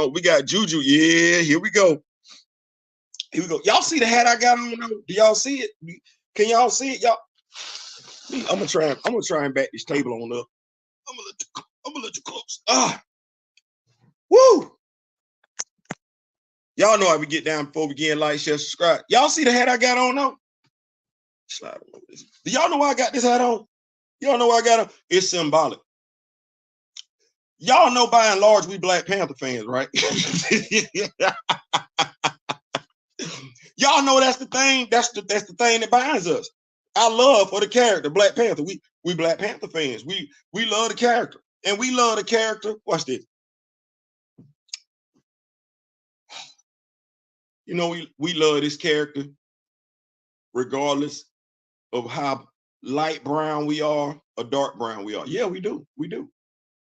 Oh, we got Juju. Yeah, here we go. Here we go. Y'all see the hat I got on? Do y'all see it? Can y'all see it, y'all? I'm gonna try and back this table on up. I'm gonna let you close. Woo! Y'all know how we get down before we get in, like, share, subscribe. Y'all see the hat I got on though? Slide over this. Do y'all know why I got this hat on? Y'all know why I got it? It's symbolic. Y'all know by and large we Black Panther fans, right? Y'all know that's the thing. That's the thing that binds us. Our love for the character, Black Panther. We Black Panther fans. We love the character, and we love the character. Watch this. You know, we love this character regardless of how light brown we are or dark brown we are. Yeah, we do. We do.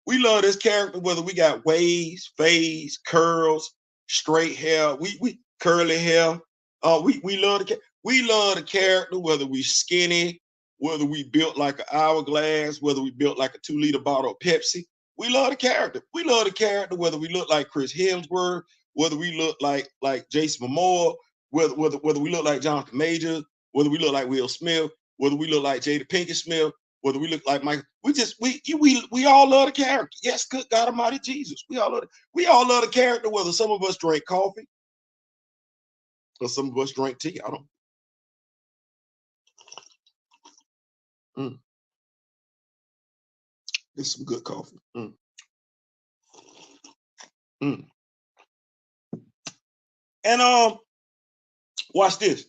We love this character whether we got waves, fades, curls, straight hair, we curly hair. We love the character whether we skinny, whether we built like an hourglass, whether we built like a 2-liter bottle of Pepsi. We love the character. We love the character whether we look like Chris Hemsworth, whether we look like Jason Momoa, whether we look like Jonathan Majors, whether we look like Will Smith, whether we look like Jada Pinkett Smith, whether we look like Michael. We all love the character. Yes, good God Almighty Jesus. We all love the character, whether some of us drink coffee or some of us drink tea. I don't. This is some good coffee. And watch this.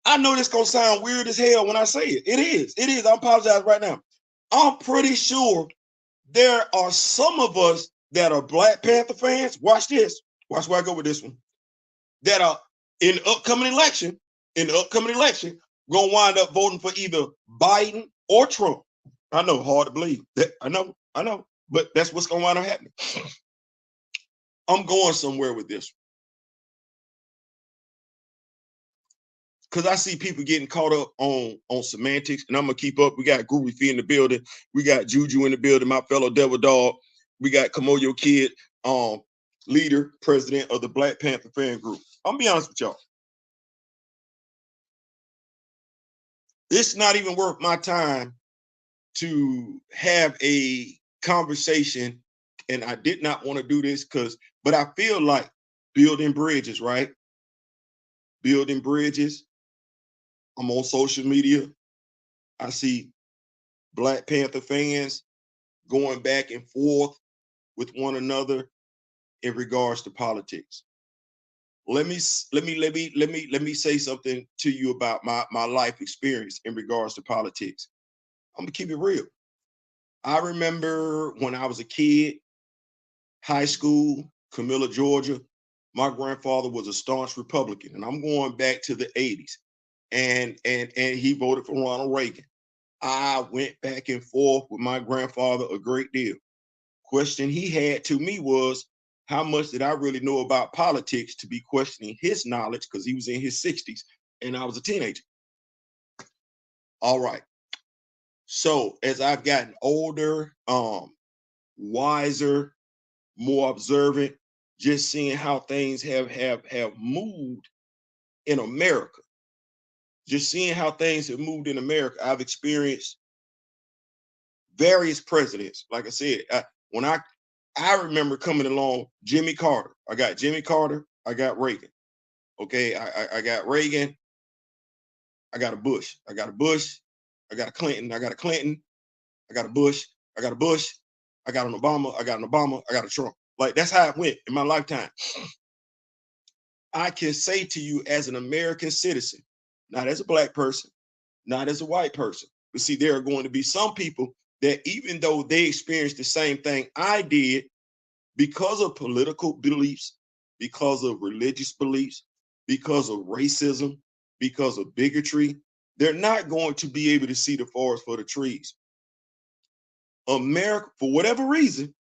I know this gonna sound weird as hell when I say it. It is. It is. I apologize right now. I'm pretty sure there are some of us that are Black Panther fans. Watch this. Watch where I go with this one. That are in the upcoming election, gonna wind up voting for either Biden or Trump. I know, hard to believe. I know, but that's what's gonna wind up happening. I'm going somewhere with this. Because I see people getting caught up on semantics, and I'm gonna keep up. We got Groovy Fee in the building. We got Juju in the building, my fellow Devil Dog. We got Kamoyo Kid, leader, president of the Black Panther fan group. I'm gonna be honest with y'all. It's not even worth my time to have a conversation, and I did not want to do this but I feel like building bridges, right? Building bridges. I'm on social media. I see Black Panther fans going back and forth with one another in regards to politics. Let me say something to you about my life experience in regards to politics. I'm gonna keep it real. I remember when I was a kid, high school, Camilla, Georgia. My grandfather was a staunch Republican, and I'm going back to the 80s. And he voted for Ronald Reagan. I went back and forth with my grandfather a great deal. Question he had to me was, how much did I really know about politics to be questioning his knowledge, because he was in his 60s and I was a teenager. All right. So as I've gotten older, wiser, more observant, just seeing how things have moved in America. Just seeing how things have moved in America. I've experienced various presidents. Like I said, when I remember coming along, Jimmy Carter. I got Jimmy Carter. I got Reagan. Okay, I got Reagan. I got a Bush. I got a Bush. I got a Clinton. I got a Clinton. I got a Bush. I got a Bush. I got an Obama. I got an Obama. I got a Trump. Like, that's how it went in my lifetime. I can say to you as an American citizen, not as a Black person, not as a white person, but see, there are going to be some people that even though they experienced the same thing I did, because of political beliefs, because of religious beliefs, because of racism, because of bigotry, they're not going to be able to see the forest for the trees. America, for whatever reason,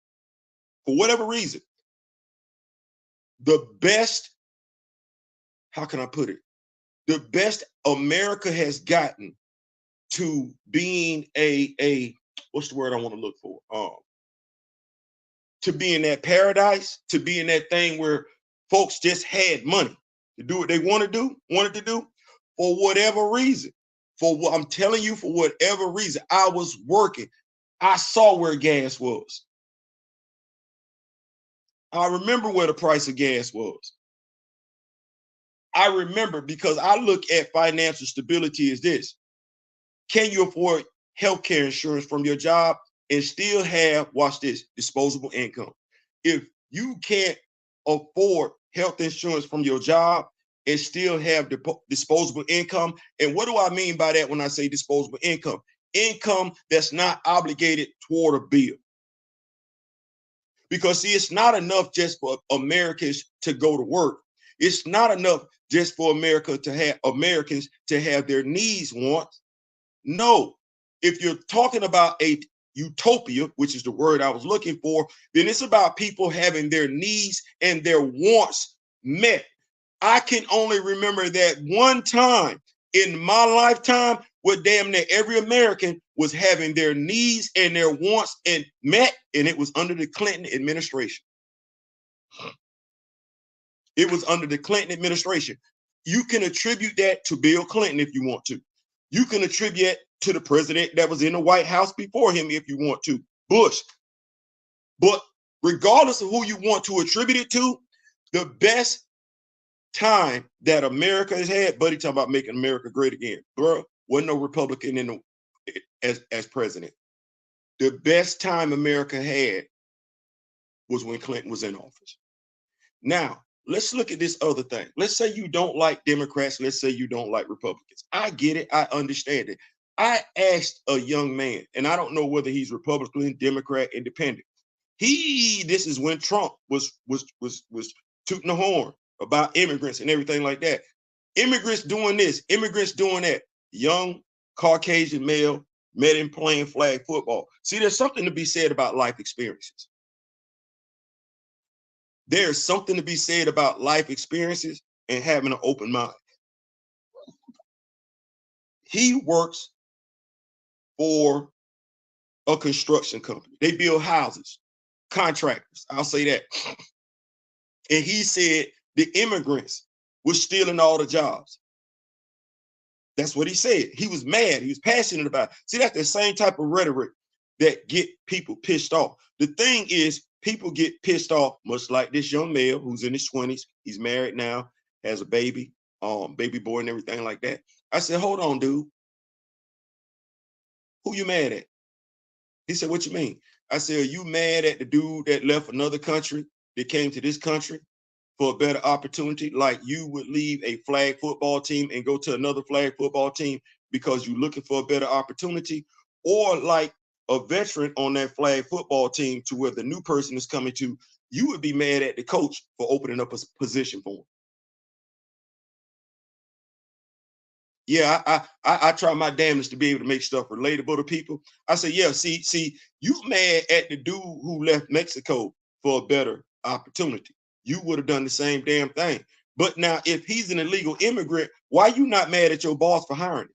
the best, how can I put it? The best America has gotten to being a what's the word I want to look for? to be in that paradise, to be in that thing where folks just had money to do what they wanted to do, for whatever reason. For what I'm telling you, for whatever reason, I was working. I saw where gas was. I remember where the price of gas was. I remember because I look at financial stability as this. Can you afford healthcare insurance from your job and still have, watch this, disposable income? If you can't afford health insurance from your job and still have disposable income, and what do I mean by that when I say disposable income? Income that's not obligated toward a bill. Because see, it's not enough just for Americans to go to work. It's not enough just for Americans to have their needs wants. No, if you're talking about a utopia, which is the word I was looking for, then it's about people having their needs and their wants met. I can only remember that one time in my lifetime where damn near every American was having their needs and their wants and met, and it was under the Clinton administration. It was under the Clinton administration. You can attribute that to Bill Clinton if you want to. You can attribute it to the president that was in the White House before him if you want to, Bush. But regardless of who you want to attribute it to, the best time that America has had, buddy, talking about making America great again, bro, wasn't no Republican in the, as president. The best time America had was when Clinton was in office. Now, let's look at this other thing. Let's say you don't like Democrats. Let's say you don't like Republicans. I get it. I understand it. I asked a young man, and I don't know whether he's Republican, Democrat, Independent. This is when Trump was tooting the horn about immigrants and everything like that. Immigrants doing this, immigrants doing that. Young Caucasian male met him playing flag football. See, there's something to be said about life experiences. There's something to be said about life experiences and having an open mind. He works for a construction company. They build houses, contractors, I'll say that. And he said the immigrants were stealing all the jobs. That's what he said. He was mad. He was passionate about it. See, that's the same type of rhetoric that get people pissed off. The thing is, people get pissed off, much like this young male who's in his 20s. He's married now, has a baby, baby boy and everything like that. I said, hold on, dude. Who you mad at? He said, what you mean? I said, are you mad at the dude that left another country that came to this country for a better opportunity, like you would leave a flag football team and go to another flag football team because you're looking for a better opportunity? Or like a veteran on that flag football team to where the new person is coming to, you would be mad at the coach for opening up a position for him. Yeah, I try my damnedest to be able to make stuff relatable to people. I say, yeah, see, you mad at the dude who left Mexico for a better opportunity. You would have done the same damn thing. But now, if he's an illegal immigrant, why are you not mad at your boss for hiring him?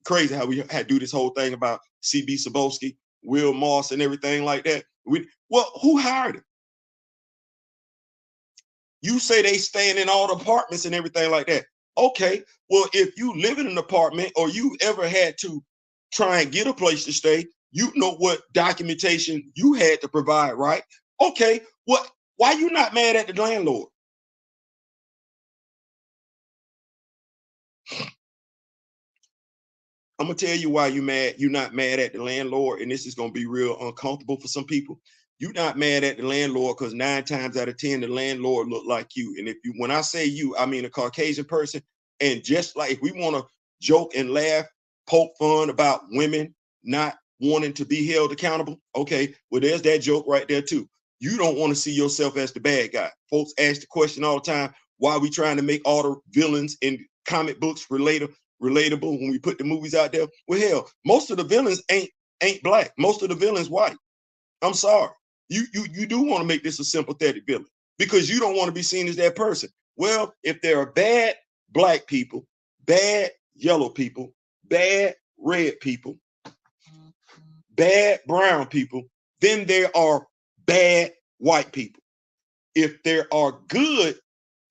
Crazy how we had to do this whole thing about C.B. Cebulski, Will Moss, and everything like that. Well, who hired him? You say they staying in all the apartments and everything like that. Okay, well, if you live in an apartment or you ever had to try and get a place to stay, you know what documentation you had to provide, right? Okay, why you not mad at the landlord? I'm gonna tell you why you're not mad at the landlord, and this is gonna be real uncomfortable for some people. You're not mad at the landlord because 9 times out of 10, the landlord look like you. And when I say you, I mean a Caucasian person. And just like if we want to joke and laugh, poke fun about women not wanting to be held accountable, okay, well, there's that joke right there too. You don't want to see yourself as the bad guy. Folks ask the question all the time, why are we trying to make all the villains in comic books relatable when we put the movies out there? Well, hell, most of the villains ain't black. Most of the villains white. I'm sorry. You do want to make this a sympathetic villain because you don't want to be seen as that person. Well, if there are bad black people, bad yellow people, bad red people, bad brown people, then there are bad white people. If there are good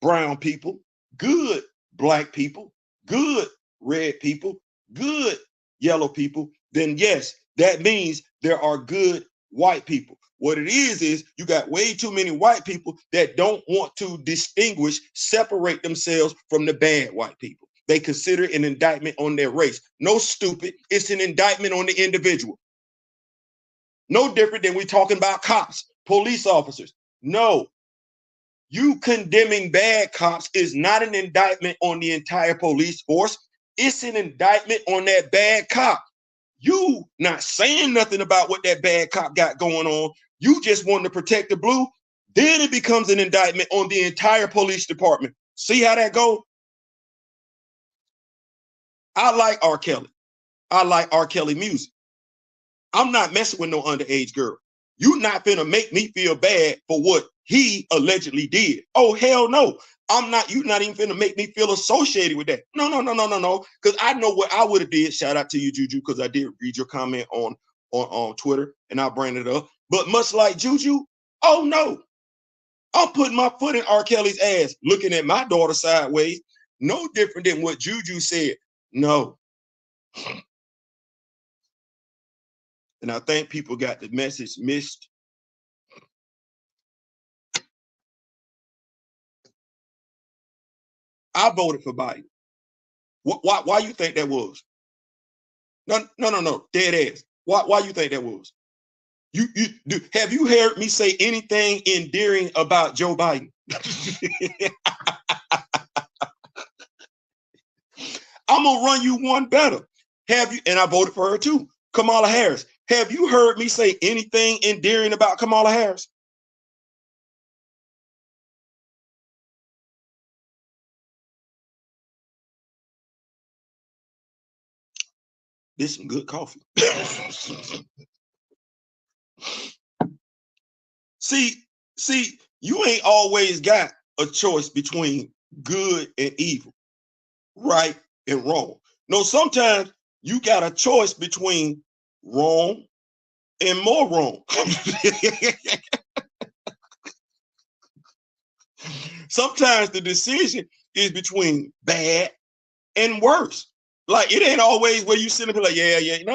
brown people, good black people, good red people, good yellow people, then yes, that means there are good white people. What it is you got way too many white people that don't want to distinguish, separate themselves from the bad white people. They consider an indictment on their race. No, stupid, it's an indictment on the individual. No different than we talking about cops, police officers. No, you condemning bad cops is not an indictment on the entire police force. It's an indictment on that bad cop. You not saying nothing about what that bad cop got going on. You just want to protect the blue. Then it becomes an indictment on the entire police department. See how that go? I like R. Kelly. I like R. Kelly music. I'm not messing with no underage girl. You not finna make me feel bad for what he allegedly did. Oh, hell no. I'm not, you not even finna make me feel associated with that. No. Because I know what I would have did. Shout out to you, Juju, because I did read your comment on Twitter and I'll bring it up. But much like Juju, oh no. I'm putting my foot in R. Kelly's ass, looking at my daughter sideways. No different than what Juju said. No. And I think people got the message missed. I voted for Biden. Why you think that was? No. Dead ass. Why you think that was? Have you heard me say anything endearing about Joe Biden? I'm gonna run you one better. Have you? And I voted for her too. Kamala Harris. Have you heard me say anything endearing about Kamala Harris? This is some good coffee. see, you ain't always got a choice between good and evil, right and wrong. No, sometimes you got a choice between wrong and more wrong. Sometimes the decision is between bad and worse. Like it ain't always where you sit and be like, yeah. No.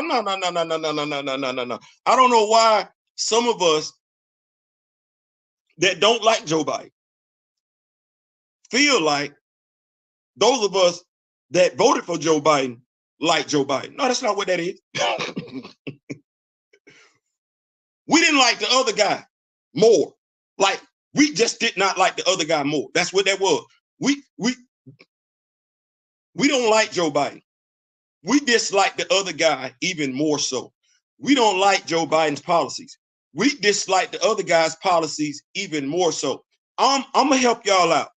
I don't know why some of us that don't like Joe Biden feel like those of us that voted for Joe Biden like Joe Biden. No, that's not what that is. We didn't like the other guy more. Like we just did not like the other guy more. That's what that was. We don't like Joe Biden. We dislike the other guy even more so. We don't like Joe Biden's policies. We dislike the other guy's policies even more so. I'm gonna help y'all out.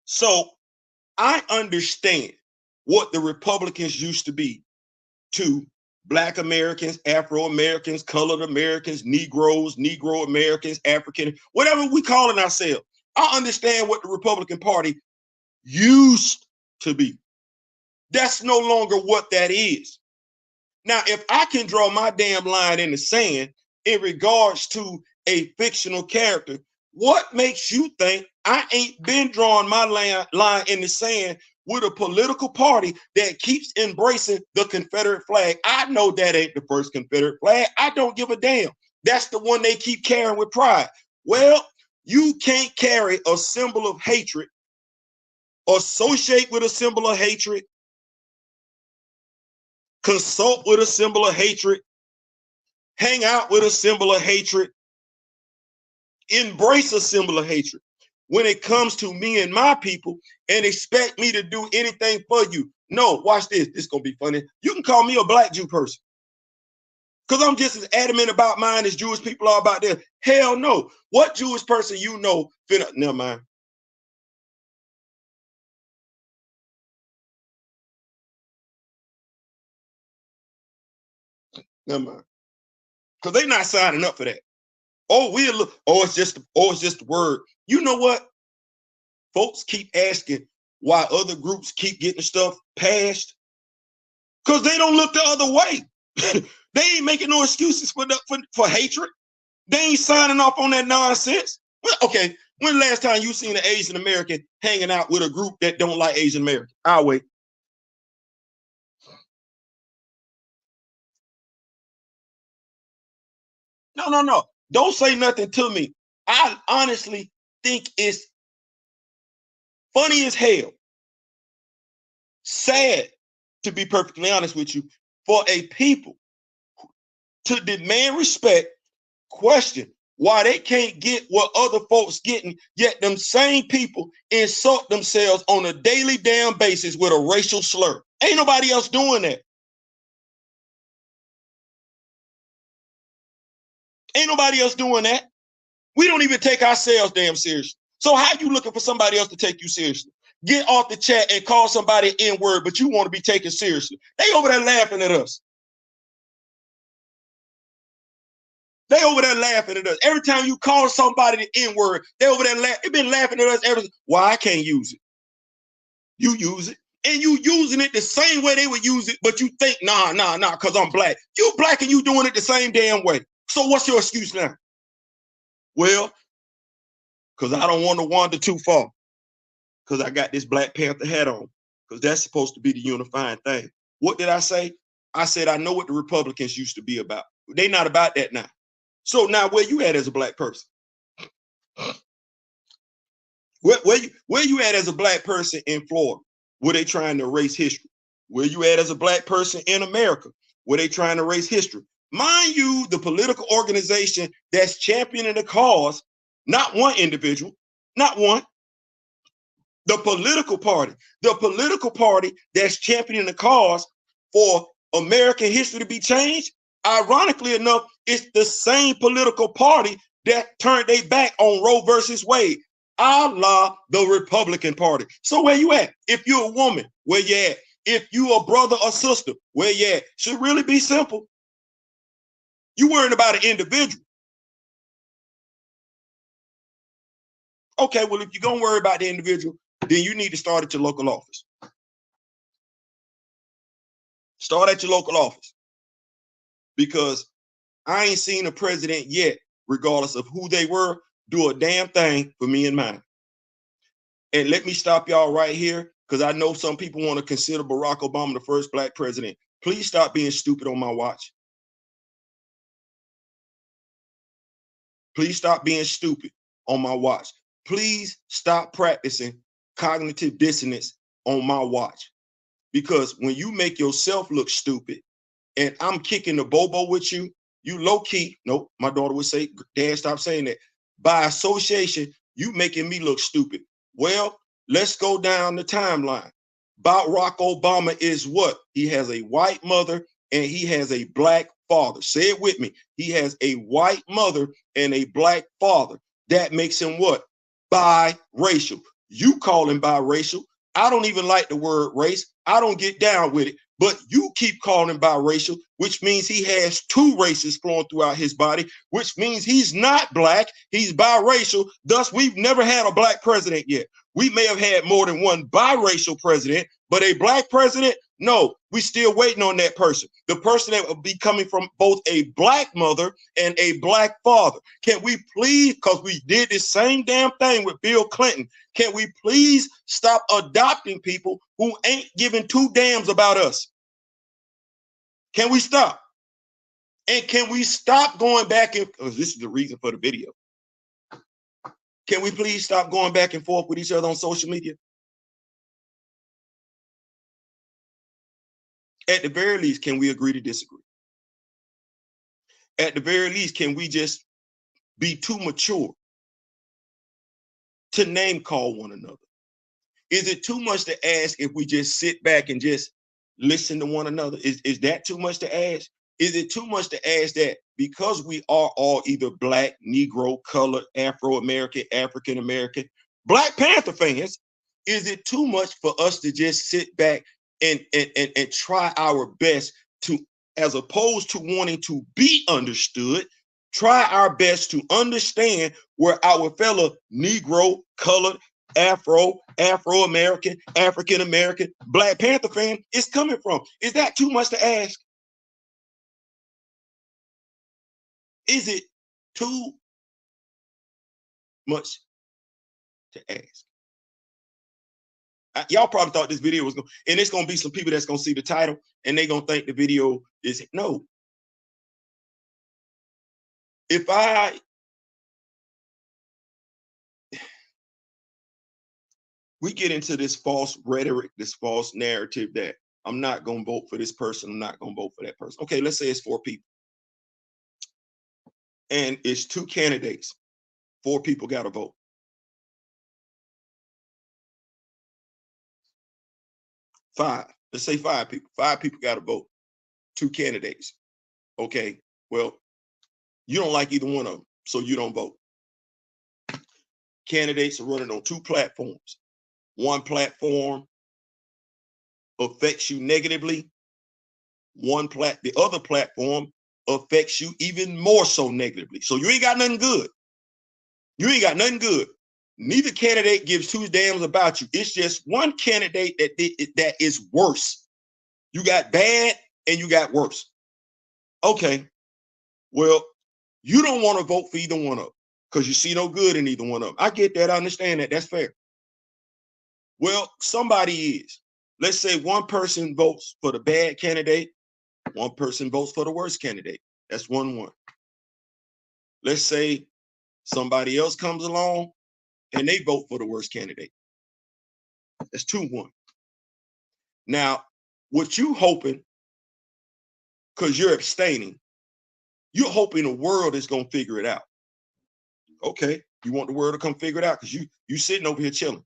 So I understand what the Republicans used to be to Black Americans, Afro Americans, colored Americans, Negroes, Negro Americans, African, whatever we calling ourselves. I understand what the Republican Party used to be. That's no longer what that is. Now, if I can draw my damn line in the sand in regards to a fictional character, what makes you think I ain't been drawing my line in the sand with a political party that keeps embracing the Confederate flag? I know that ain't the first Confederate flag. I don't give a damn. That's the one they keep carrying with pride. Well, you can't carry a symbol of hatred, associate with a symbol of hatred, consult with a symbol of hatred, hang out with a symbol of hatred, embrace a symbol of hatred when it comes to me and my people and expect me to do anything for you. No, watch this. This is going to be funny. You can call me a Black Jew person because I'm just as adamant about mine as Jewish people are about theirs. Hell no. What Jewish person you know finna, never mind. Never mind. Because they not signing up for that. It's just the word. You know what? Folks keep asking why other groups keep getting stuff passed because they don't look the other way. They ain't making no excuses for hatred. They ain't signing off on that nonsense. Well, okay, when the last time you seen an Asian American hanging out with a group that don't like Asian Americans? I'll wait. No. Don't say nothing to me. I honestly think it's funny as hell, sad, to be perfectly honest with you, for a people to demand respect, question why they can't get what other folks getting, yet them same people insult themselves on a daily damn basis with a racial slur. Ain't nobody else doing that. Ain't nobody else doing that. We don't even take ourselves damn seriously. So how you looking for somebody else to take you seriously? Get off the chat and call somebody N-word, but you want to be taken seriously. They over there laughing at us. They over there laughing at us. Every time you call somebody the N-word, they over there laughing. They've been laughing at us ever since. Why I can't use it? You use it. And you using it the same way they would use it, but you think, nah, because I'm black. You black and you doing it the same damn way. So what's your excuse now? Well, because I don't want to wander too far. Because I got this Black Panther hat on. Because that's supposed to be the unifying thing. What did I say? I said, I know what the Republicans used to be about. They're not about that now. So now where you at as a black person? Where you at as a black person in Florida? Where they trying to erase history? Where you at as a black person in America? Where they trying to erase history? Mind you, the political organization that's championing the cause, not one individual, not one, the political party that's championing the cause for American history to be changed, ironically enough, it's the same political party that turned their back on Roe versus Wade, a la the Republican Party. So where you at? If you're a woman, where you at? If you a brother or sister, where you at? Should really be simple. You worrying about an individual. Okay, well, if you're gonna worry about the individual, then you need to start at your local office. Start at your local office. Because I ain't seen a president yet, regardless of who they were, do a damn thing for me and mine. And let me stop y'all right here, because I know some people want to consider Barack Obama the first black president. Please stop being stupid on my watch. Please stop being stupid on my watch. Please stop practicing cognitive dissonance on my watch. Because when you make yourself look stupid and I'm kicking the bobo with you, you low key, nope, my daughter would say, Dad, stop saying that. By association, you making me look stupid. Well, let's go down the timeline. Barack Obama is what? He has a white mother and he has a black father. Say it with me. He has a white mother and a black father. That makes him what? Biracial. You call him biracial. I don't even like the word race. I don't get down with it. But you keep calling him biracial, which means he has two races flowing throughout his body, which means he's not black, he's biracial. Thus, we've never had a black president yet. We may have had more than one biracial president, but a black president, no, we still waiting on that person. The person that will be coming from both a black mother and a black father. Can we please, because we did the same damn thing with Bill Clinton, can we please stop adopting people who ain't giving two damns about us? Can we stop? And can we stop going back and, oh, this is the reason for the video. Can we please stop going back and forth with each other on social media? At the very least, can we agree to disagree? At the very least, can we just be too mature to name call one another? Is it too much to ask if we just sit back and just listen to one another? Is that too much to ask? Is it too much to ask that because we are all either black, Negro, colored, Afro-American, African-American, Black Panther fans, is it too much for us to just sit back and try our best to, as opposed to wanting to be understood, try our best to understand where our fellow Negro, colored, Afro-American, African-American, Black Panther fan is coming from? Is that too much to ask? Is it Too much to ask. Y'all probably thought this video was going, and it's going to be some people that's going to see the title and they're going to think the video is, no. If we get into this false rhetoric, this false narrative that I'm not going to vote for this person, I'm not going to vote for that person. Okay, let's say it's 4 people. And it's 2 candidates. 4 people got to vote. 5. Let's say 5 people. 5 people got to vote. 2 candidates. Okay, well, you don't like either one of them, so you don't vote. Candidates are running on 2 platforms. One platform affects you negatively. The other platform affects you even more so negatively. So you ain't got nothing good. You ain't got nothing good. Neither candidate gives 2 damns about you. It's just one candidate that is worse. You got bad and you got worse. Okay, well, you don't want to vote for either one of them because you see no good in either one of them. I get that. I understand that. That's fair. Well, somebody is. Let's say one person votes for the bad candidate. One person votes for the worst candidate. That's 1-1. Let's say somebody else comes along and they vote for the worst candidate. That's 2-1. Now, what you hoping, because you're abstaining, you're hoping the world is going to figure it out. Okay, you want the world to come figure it out because you sitting over here chilling.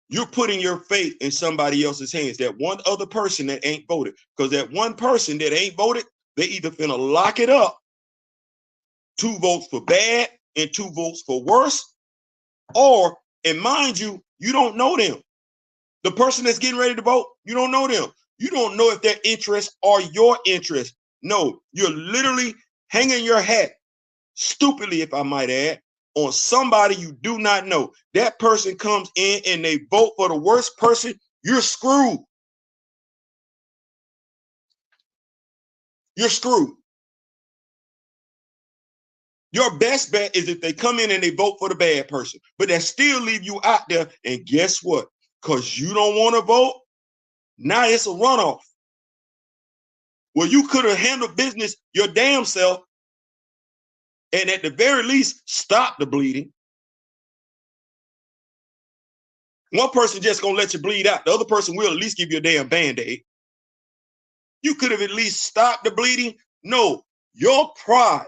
You're putting your faith in somebody else's hands, that one other person that ain't voted. Because that one person that ain't voted, they either finna lock it up, 2 votes for bad and 2 votes for worse, or, and mind you, you don't know them. The person that's getting ready to vote, you don't know them. You don't know if their interests are your interests. No, you're literally hanging your hat, stupidly, if I might add, on somebody you do not know. That person comes in and they vote for the worst person, you're screwed. You're screwed. Your best bet is if they come in and they vote for the bad person, but that still leave you out there. And guess what? Because you don't want to vote, now it's a runoff. Well, you could have handled business your damn self and at the very least stop the bleeding. One person just gonna let you bleed out. The other person will at least give you a damn Band-Aid. You could have at least stopped the bleeding. No, your pride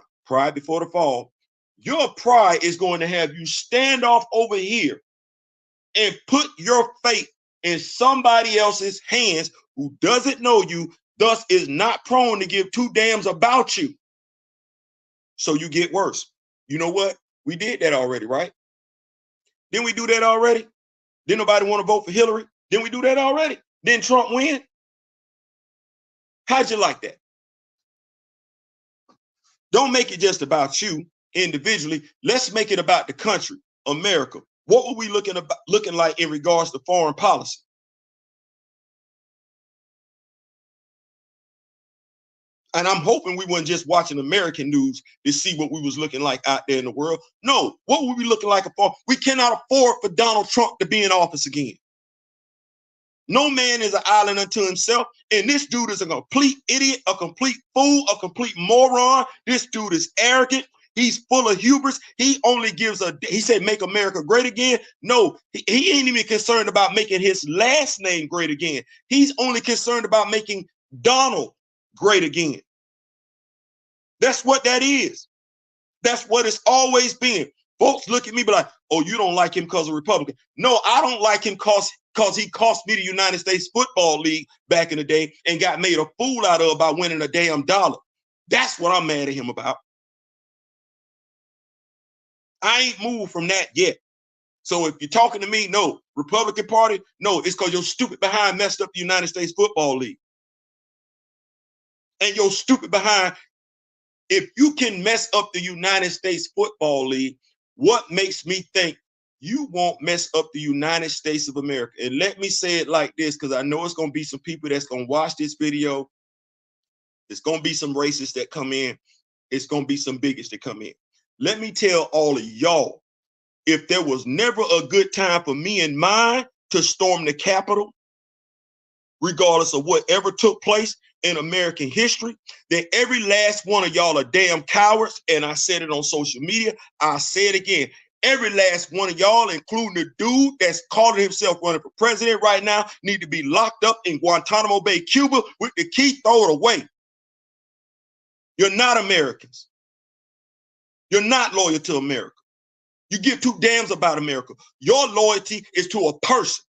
before the fall, your pride is going to have you stand off over here and put your faith in somebody else's hands who doesn't know you, thus is not prone to give 2 damns about you. So you get worse. You know what? We did that already, right? Didn't we do that already? Didn't nobody want to vote for Hillary? Didn't we do that already? Didn't Trump win? How'd you like that? Don't make it just about you individually. Let's make it about the country, America. What were we looking like in regards to foreign policy? And I'm hoping we weren't just watching American news to see what we was looking like out there in the world. No, what were we looking like? We cannot afford for Donald Trump to be in office again. No man is an island unto himself. And this dude is a complete idiot, a complete fool, a complete moron. This dude is arrogant. He's full of hubris. He only gives he said, make America great again. No, he ain't even concerned about making his last name great again. He's only concerned about making Donald great again. That's what that is. That's what it's always been. Folks look at me, be like, oh, you don't like him because of Republican. No, I don't like him because he cost me the United States Football League back in the day and got made a fool out of by winning a damn dollar. That's what I'm mad at him about. I ain't moved from that yet. So if you're talking to me, no. Republican Party, no. It's because your stupid behind messed up the United States Football League. And your stupid behind, if you can mess up the United States Football League, what makes me think you won't mess up the United States of America? And let me say it like this, because I know it's going to be some people that's going to watch this video. It's going to be some racists that come in. it's going to be some bigots that come in. Let me tell all of y'all, if there was never a good time for me and mine to storm the Capitol, regardless of whatever took place in American history, that every last one of y'all are damn cowards. And I said it on social media. I say it again. Every last one of y'all, including the dude that's calling himself running for president right now, need to be locked up in Guantanamo Bay, Cuba, with the key, throw it away. You're not Americans. You're not loyal to America. You give two damns about America. Your loyalty is to a person.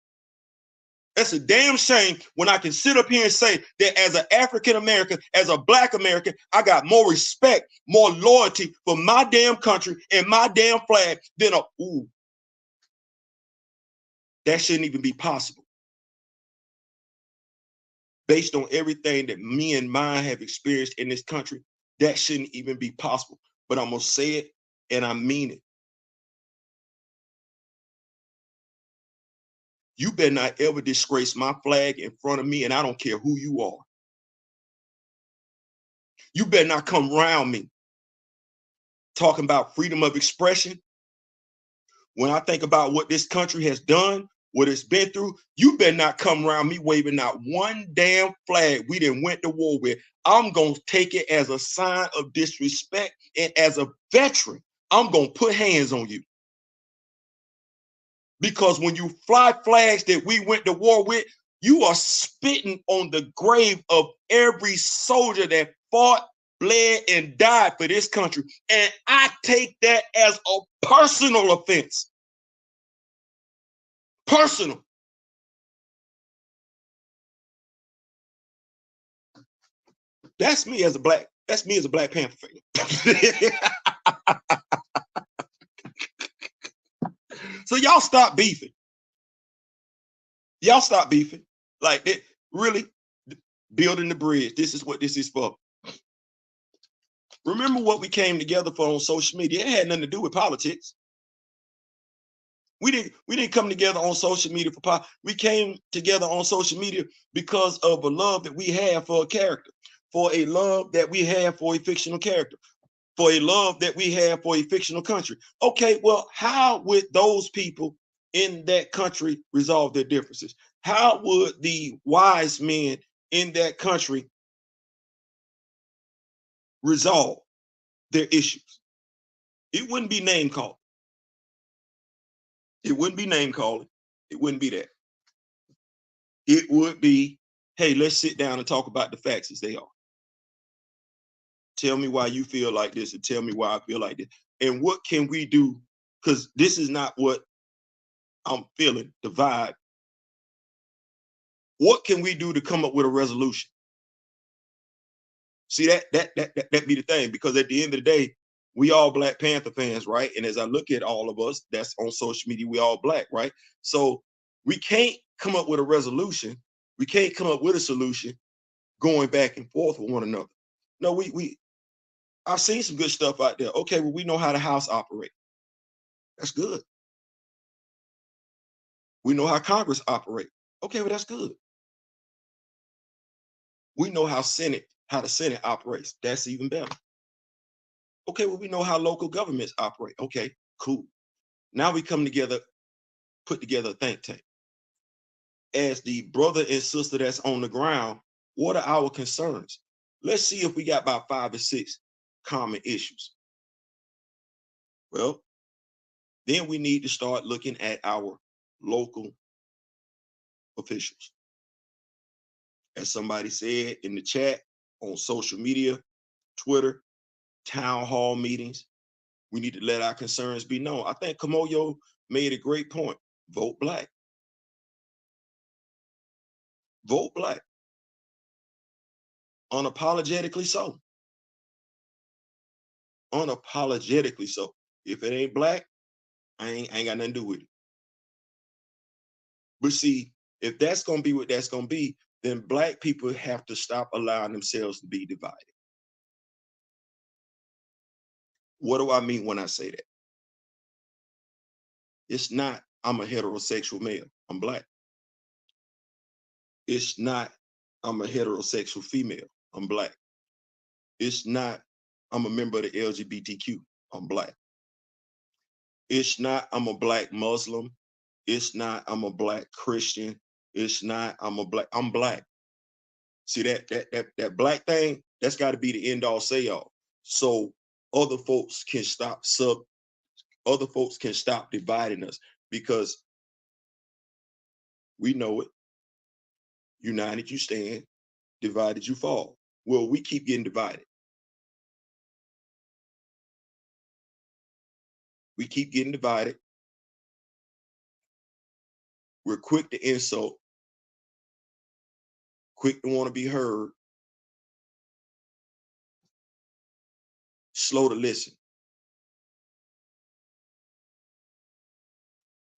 That's a damn shame when I can sit up here and say that as an African American, as a Black American, I got more respect, more loyalty for my damn country and my damn flag than ooh. That shouldn't even be possible. Based on everything that me and mine have experienced in this country, that shouldn't even be possible. But I'm going to say it and I mean it. You better not ever disgrace my flag in front of me, and I don't care who you are. You better not come around me talking about freedom of expression. When I think about what this country has done, what it's been through, you better not come around me waving not one damn flag we done went to war with. I'm going to take it as a sign of disrespect, and as a veteran, I'm going to put hands on you. Because when you fly flags that we went to war with, you are spitting on the grave of every soldier that fought, bled, and died for this country. And I take that as a personal offense. Personal. That's me as a Black Panther fan. So y'all stop beefing. Y'all stop beefing. Like that, really, building the bridge. This is what this is for. Remember what we came together for on social media. It had nothing to do with politics. We didn't come together on social media for politics. We came together on social media because of a love that we have for a character, for a love that we have for a fictional character, for a love that we have for a fictional country. Okay, well, how would those people in that country resolve their differences? How would the wise men in that country resolve their issues? It wouldn't be name calling. It wouldn't be name calling. It wouldn't be that. It would be, hey, let's sit down and talk about the facts as they are. Tell me why you feel like this, and tell me why I feel like this. And what can we do? Because this is not what I'm feeling, the vibe. What can we do to come up with a resolution? See, that be the thing, because at the end of the day, we all Black Panther fans, right? And as I look at all of us that's on social media, we all Black, right? So we can't come up with a resolution. We can't come up with a solution going back and forth with one another. No, I've seen some good stuff out there. Okay, well, we know how the House operates. That's good. We know how Congress operates. Okay, well, that's good. We know how the Senate operates. That's even better. Okay, well, we know how local governments operate. Okay, cool. Now we come together, put together a think tank. As the brother and sister that's on the ground, what are our concerns? Let's see if we got about 5 or 6 common issues. Well, then we need to start looking at our local officials. As somebody said in the chat, on social media, Twitter, town hall meetings, we need to let our concerns be known. I think Kamoyo made a great point. Vote Black. Vote Black. Unapologetically so. Unapologetically so. If it ain't Black, I ain't got nothing to do with it. But see, if that's gonna be what that's gonna be, then Black people have to stop allowing themselves to be divided. What do I mean when I say that? It's not, I'm a heterosexual male, I'm Black. It's not, I'm a heterosexual female, I'm Black. It's not, I'm a member of the LGBTQ. I'm Black. It's not I'm a Black Muslim. It's not I'm a Black Christian. It's not I'm Black. See that Black thing, that's got to be the end all say all. So other folks can stop dividing us, because we know it. United you stand, divided you fall. Well, we keep getting divided. We keep getting divided. We're quick to insult, quick to want to be heard, slow to listen.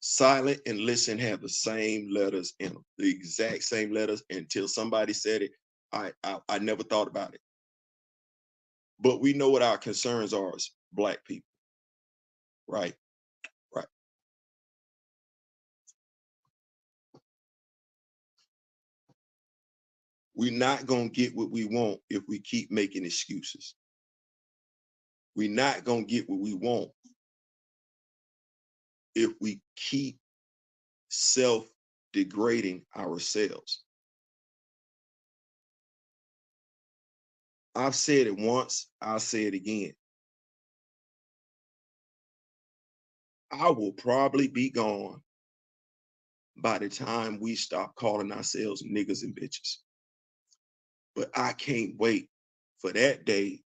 Silent and listen have the same letters in them, the exact same letters, until somebody said it. I never thought about it. But we know what our concerns are as Black people. Right. Right. We're not going to get what we want if we keep making excuses. We're not going to get what we want if we keep self-degrading ourselves. I've said it once, I'll say it again. I will probably be gone by the time we stop calling ourselves niggas and bitches. But I can't wait for that day,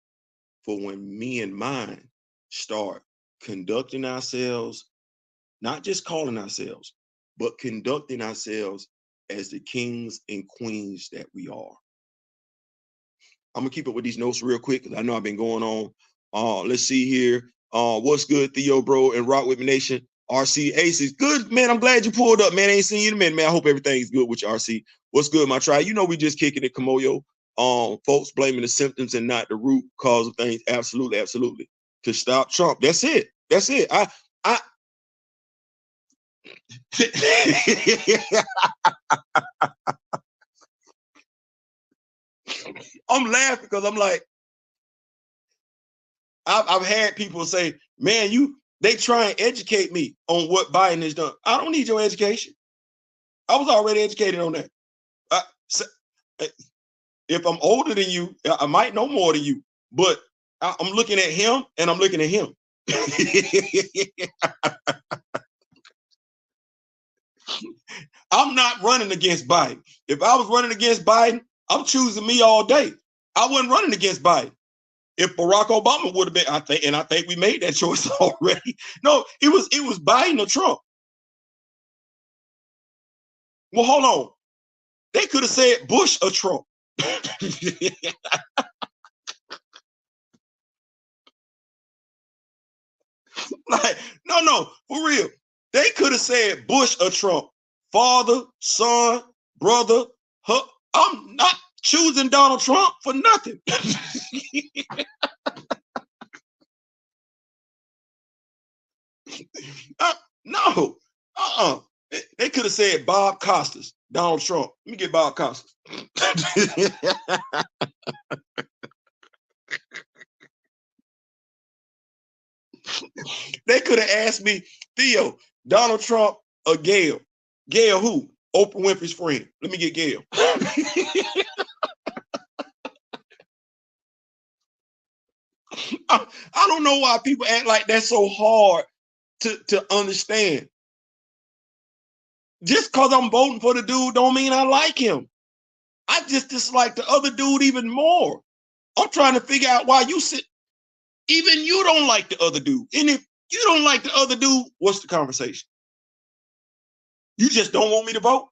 for when me and mine start conducting ourselves, not just calling ourselves, but conducting ourselves as the kings and queens that we are. I'm gonna keep up with these notes real quick, because I know I've been going on. Let's see here. What's good, Theo, bro, and Rock With Me Nation? RC Aces. Good, man. I'm glad you pulled up, man. I ain't seen you in a minute, man. I hope everything's good with you, RC. What's good, my tribe? You know we just kicking it, Kamoyo. Folks blaming the symptoms and not the root cause of things. Absolutely, absolutely. To stop Trump. That's it. That's it. I'm laughing because I'm like, I've had people say, man, they try and educate me on what Biden has done. I don't need your education. I was already educated on that. If I'm older than you, I might know more than you, but I'm looking at him and I'm looking at him. I'm not running against Biden. If I was running against Biden, I'm choosing me all day. I wasn't running against Biden. If Barack Obama would have been, I think we made that choice already. No, it was Biden or Trump. Well, hold on. They could have said Bush or Trump. Like, no, for real. They could have said Bush or Trump. Father, son, brother. I'm not choosing Donald Trump for nothing. No. They could have said Bob Costas, Donald Trump. Let me get Bob Costas. They could have asked me, Theo, Donald Trump or Gail? Gail who? Oprah Winfrey's friend. Let me get Gail. I don't know why people act like that's so hard to understand. Just because I'm voting for the dude don't mean I like him. I just dislike the other dude even more. I'm trying to figure out why even you don't like the other dude. And if you don't like the other dude, what's the conversation? You just don't want me to vote?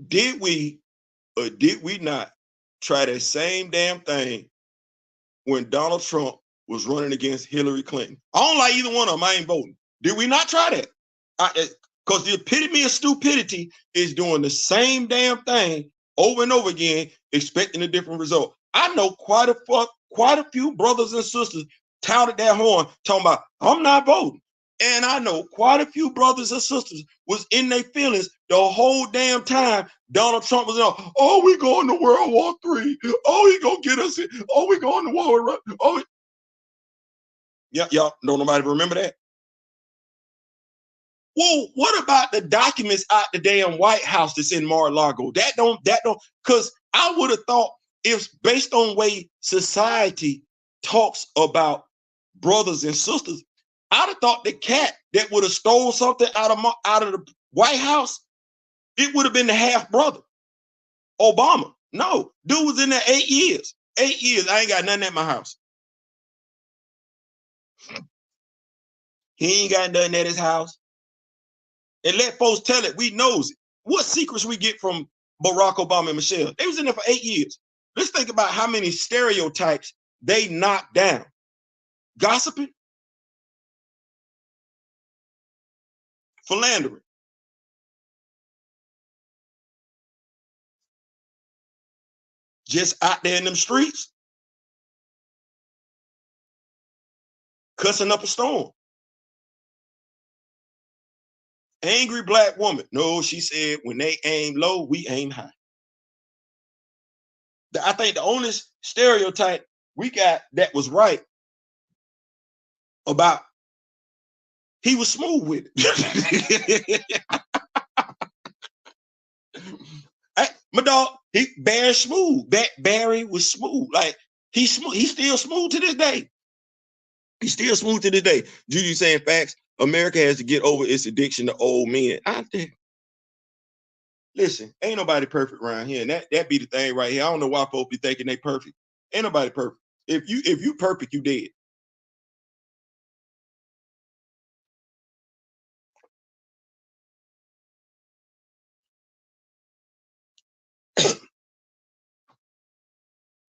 Did we or did we not try that same damn thing when Donald Trump was running against Hillary Clinton? I don't like either one of them. I ain't voting. Did we not try that? Because the epitome of stupidity is doing the same damn thing over and over again, expecting a different result. I know quite a few brothers and sisters touted that horn, talking about, I'm not voting. And I know quite a few brothers and sisters was in their feelings the whole damn time Donald Trump was on. Oh, we going to World War III. Oh, he gonna get us in. Oh, we going to war. Oh, yeah, y'all don't nobody remember that. Well, what about the documents out the damn White House that's in Mar-a-Lago? That don't, because I would have thought if based on way society talks about brothers and sisters, I'd have thought the cat that would have stole something out of the White House, it would have been the half brother, Obama. No, dude was in there 8 years. 8 years. I ain't got nothing at my house. He ain't got nothing at his house. And let folks tell it. We knows it. What secrets we get from Barack Obama and Michelle? They was in there for 8 years. Let's think about how many stereotypes they knocked down. Gossiping, philandering, just out there in them streets, cussing up a storm. Angry black woman. No, she said, when they aim low, we aim high. I think the only stereotype we got that was right about he was smooth with it. My dog, Barry smooth. Barry was smooth. Like he's smooth. He's still smooth to this day. He's still smooth to this day. Judy saying facts. America has to get over its addiction to old men. I think. Listen, ain't nobody perfect around here, and that be the thing right here. I don't know why folks be thinking they perfect. Ain't nobody perfect. If you perfect, you dead.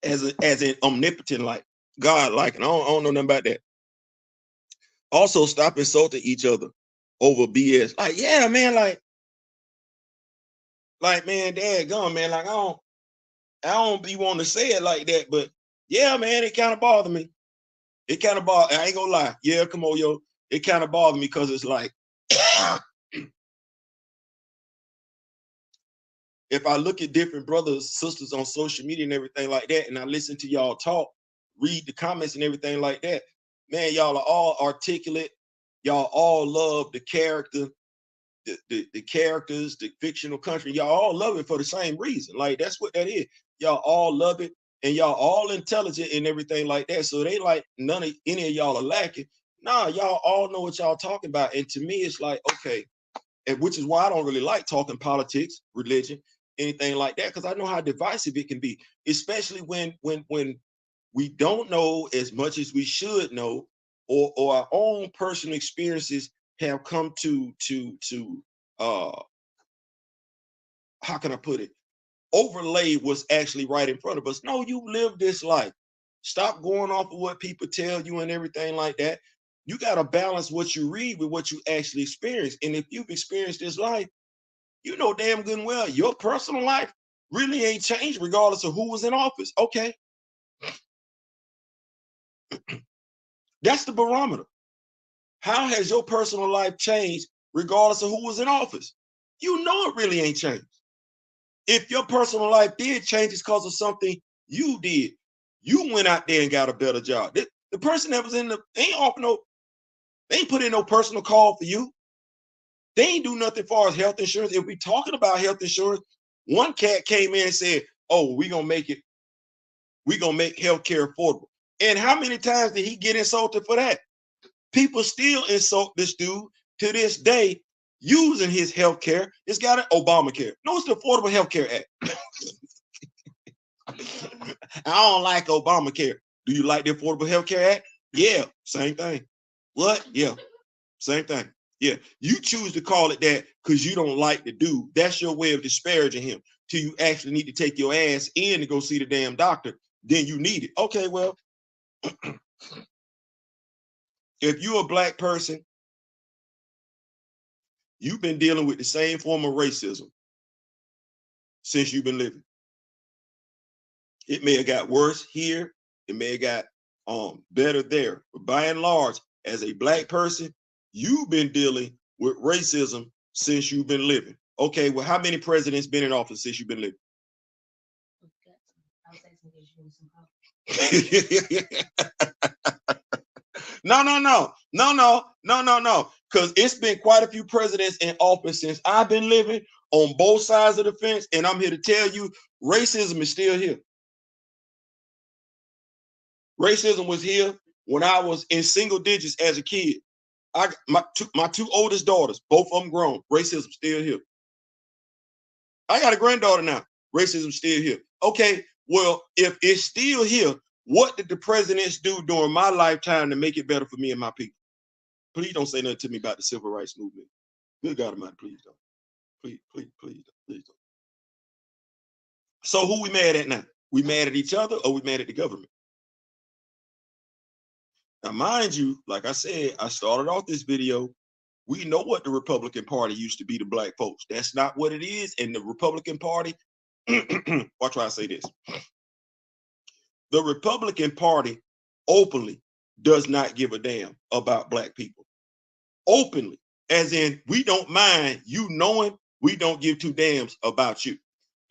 As an omnipotent like God like, and I don't know nothing about that. Also, stop insulting each other over BS. Like, yeah, man, like man, dad gone, man. Like, I don't be wanting to say it like that, but yeah, man, it kind of bothered me. It kind of bothered. I ain't gonna lie. Yeah, come on, yo. It kind of bothered me because it's like, if I look at different brothers, sisters on social media and everything like that, and I listen to y'all talk, read the comments and everything like that, man, y'all are all articulate. Y'all all love the character, the characters, the fictional country. Y'all all love it for the same reason. Like that's what that is. Y'all all love it, and y'all all intelligent and everything like that. So they like any of y'all are lacking. Nah, y'all all know what y'all talking about. And to me, it's like, okay, and which is why I don't really like talking politics, religion, anything like that, because I know how divisive it can be, especially when we don't know as much as we should know, or our own personal experiences have come to how can I put it, overlay what's actually right in front of us. No, you live this life. Stop going off of what people tell you and everything like that. You got to balance what you read with what you actually experience. And if you've experienced this life, you know damn good and well your personal life really ain't changed regardless of who was in office. Okay. That's the barometer. How has your personal life changed regardless of who was in office? You know it really ain't changed. If your personal life did change, it's because of something you did. You went out there and got a better job. The person that was in they ain't offer they ain't put in no personal call for you. They ain't do nothing as far as health insurance. If we talking about health insurance, one cat came in and said, oh, we're gonna make healthcare affordable. And how many times did he get insulted for that? People still insult this dude to this day using his healthcare. It's got an Obamacare. No, it's the Affordable Healthcare Act. I don't like Obamacare. Do you like the Affordable Healthcare Act? Yeah, same thing. What? Yeah, same thing. Yeah, you choose to call it that because you don't like the dude. That's your way of disparaging him till you actually need to take your ass in to go see the damn doctor. Then you need it. Okay, well, if you're a black person, you've been dealing with the same form of racism since you've been living. It may have got worse here. It may have got better there. But by and large, as a black person, You've been dealing with racism since you've been living. Okay, well, how many presidents been in office since you've been living? No. Because it's been quite a few presidents in office since I've been living on both sides of the fence. And I'm here to tell you, racism is still here. Racism was here when I was in single digits as a kid. My two oldest daughters, both of them grown. Racism still here. I got a granddaughter now. Racism still here. Okay, well, if it's still here, what did the presidents do during my lifetime to make it better for me and my people? Please don't say nothing to me about the civil rights movement. Good God Almighty, please don't. Please don't. So who we mad at now? We mad at each other or we mad at the government? Now, mind you, like I said, I started off this video. We know what the Republican Party used to be to black folks. That's not what it is. And the Republican Party, watch why I say this. The Republican Party openly does not give a damn about black people. Openly, as in, we don't mind you knowing we don't give two damns about you.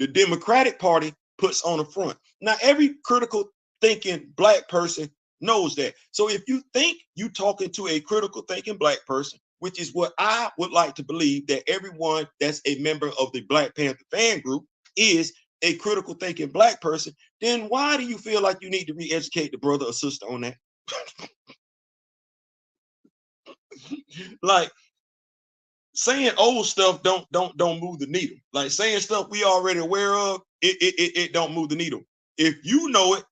The Democratic Party puts on the front. Now, every critical thinking black person knows that. So if you think you talking to a critical thinking black person, which is what I would like to believe that everyone that's a member of the Black Panther fan group is a critical thinking black person, then why do you feel like you need to re-educate the brother or sister on that? Like, saying old stuff don't move the needle. Like saying stuff we already aware of, it don't move the needle. If you know it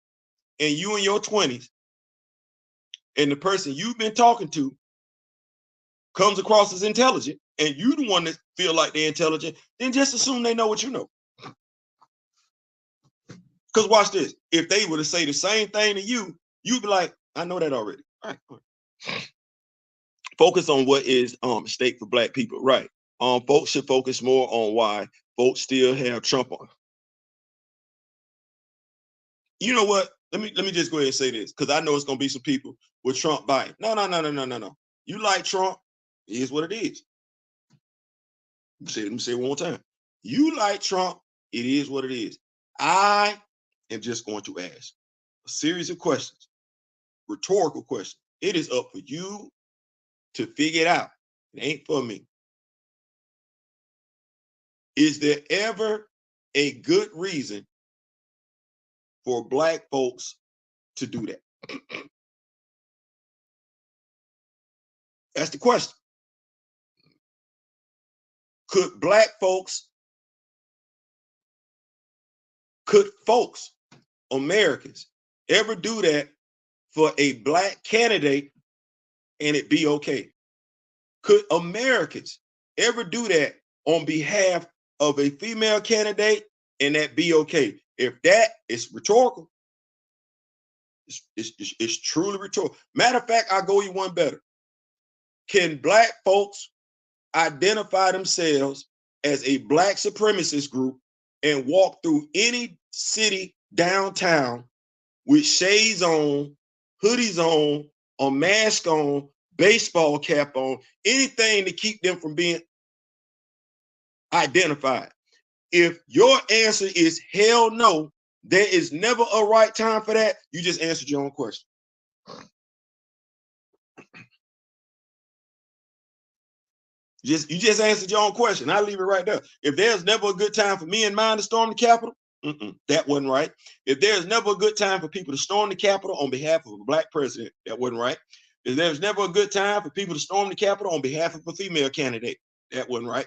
and you in your 20s and the person you've been talking to comes across as intelligent and you the one that feel like they're intelligent, then just assume they know what you know. Because watch this. If they were to say the same thing to you, you'd be like, I know that already. All right. Focus on what is at stake for black people. Right. Folks should focus more on why folks still have Trump on. You know what? Let me just go ahead and say this, because I know it's gonna be some people with Trump buying. No. You like Trump, it is what it is. Let me say it one more time. You like Trump, it is what it is. I am just going to ask a series of questions, rhetorical questions. It is up for you to figure it out. It ain't for me. Is there ever a good reason for black folks to do that? That's the question. Could folks, Americans, ever do that for a black candidate and it be okay? Could Americans ever do that on behalf of a female candidate and that be okay? If that is rhetorical, it's truly rhetorical. Matter of fact, I'll go you one better. Can black folks identify themselves as a black supremacist group and walk through any city downtown with shades on, hoodies on, a mask on, baseball cap on, anything to keep them from being identified? If your answer is hell no, there is never a right time for that. You just answered your own question. You just answered your own question. I'll leave it right there. If there's never a good time for me and mine to storm the Capitol, that wasn't right. If there's never a good time for people to storm the Capitol on behalf of a black president, that wasn't right. If there's never a good time for people to storm the Capitol on behalf of a female candidate, that wasn't right.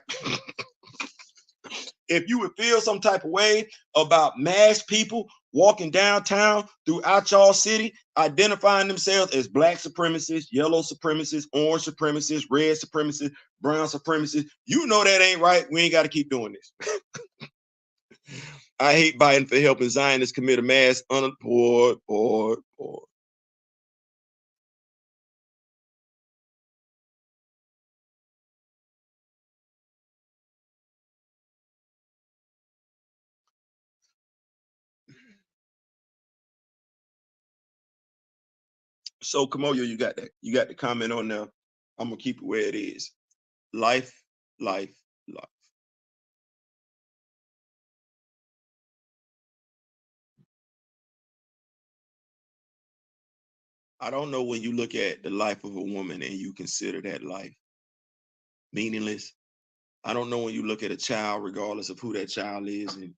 If you would feel some type of way about mass people walking downtown throughout y'all city, identifying themselves as black supremacists, yellow supremacists, orange supremacists, red supremacists, brown supremacists, you know that ain't right. We ain't got to keep doing this. I hate Biden for helping Zionists commit a mass unemployed. So Kamoyo, you got that. You got the comment on there. I'm gonna keep it where it is. Life, life, life. I don't know when you look at the life of a woman and you consider that life meaningless. I don't know when you look at a child, regardless of who that child is, and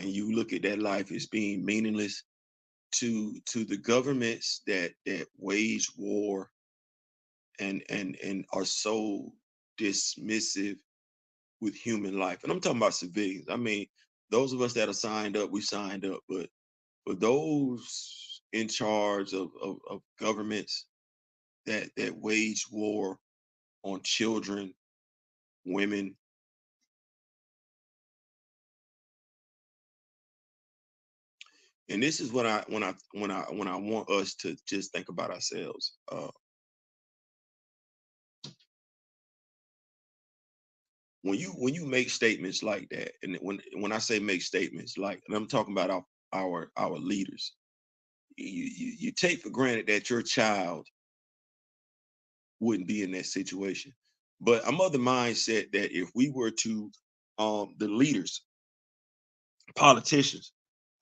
you look at that life as being meaningless to the governments that wage war and are so dismissive with human life. And I'm talking about civilians. I mean, those of us that are signed up, we signed up, but for those in charge of governments that wage war on children, women, and this is what I want us to just think about ourselves. When you make statements like that, and when I say make statements like, and I'm talking about our leaders, you take for granted that your child wouldn't be in that situation. But I'm of the mindset that if we were to, the leaders, politicians,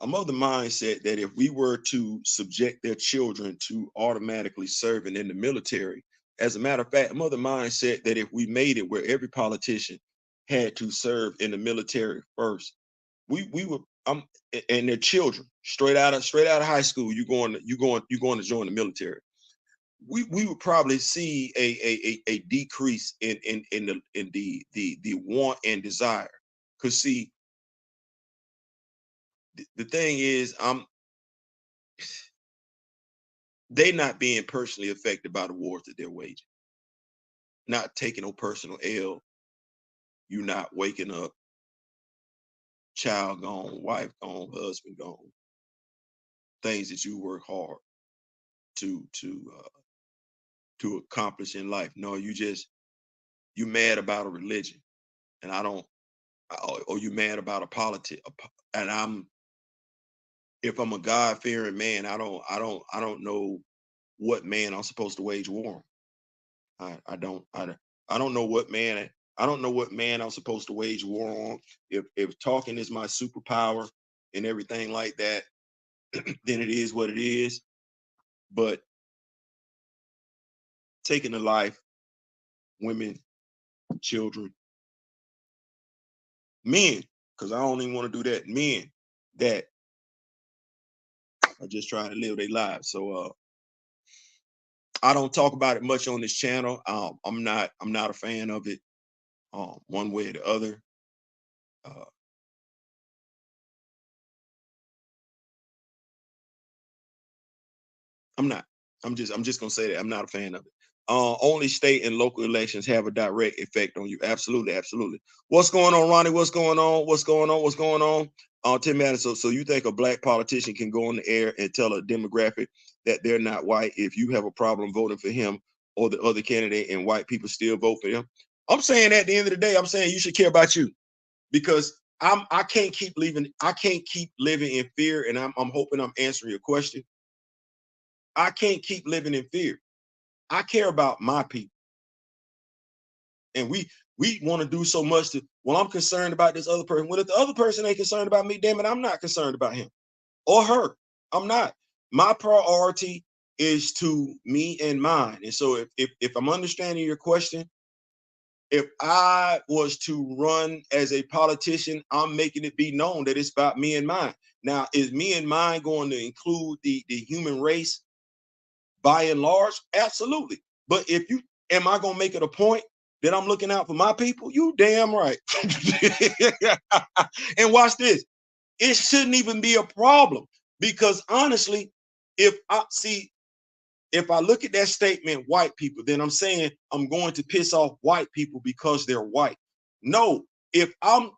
I'm of the mindset that if we were to subject their children to automatically serving in the military, as a matter of fact, I'm of the mindset that if we made it where every politician had to serve in the military first, we would, and their children straight out of high school, you going to join the military. We would probably see a decrease in the want and desire. Because see, the thing is, they not being personally affected by the wars that they're waging, not taking no personal L. You not waking up, child gone, wife gone, husband gone, things that you work hard to to uh, to accomplish in life. No, you mad about a religion, and I don't, or you mad about a politic, and if I'm a God fearing man, I don't know what man I'm supposed to wage war on. I don't know what man I'm supposed to wage war on. If talking is my superpower and everything like that, then it is what it is. But taking a life, women, children, men, because I don't even want to do that. Men that are just trying to live their lives. So I don't talk about it much on this channel. I'm not a fan of it, one way or the other. Uh, I'm not. I'm just gonna say that I'm not a fan of it. Only state and local elections have a direct effect on you. Absolutely, absolutely. What's going on, Ronnie? What's going on? What's going on? What's going on? Tim Madison. So you think a black politician can go on the air and tell a demographic that they're not white if you have a problem voting for him or the other candidate and white people still vote for him? I'm saying at the end of the day, I'm saying you should care about you, because I can't keep living in fear, and I'm hoping I'm answering your question. I can't keep living in fear. I care about my people. And we want to do so much to, well, I'm concerned about this other person. Well, if the other person ain't concerned about me, damn it, I'm not concerned about him or her. I'm not. My priority is to me and mine. And so if I'm understanding your question, if I was to run as a politician, I'm making it be known that it's about me and mine. Now, is me and mine going to include the human race by and large? Absolutely. But if you, am I gonna make it a point that I'm looking out for my people? You damn right. And watch this. It shouldn't even be a problem, because honestly, if I see, if I look at that statement, white people, then I'm saying I'm going to piss off white people because they're white. No, if I'm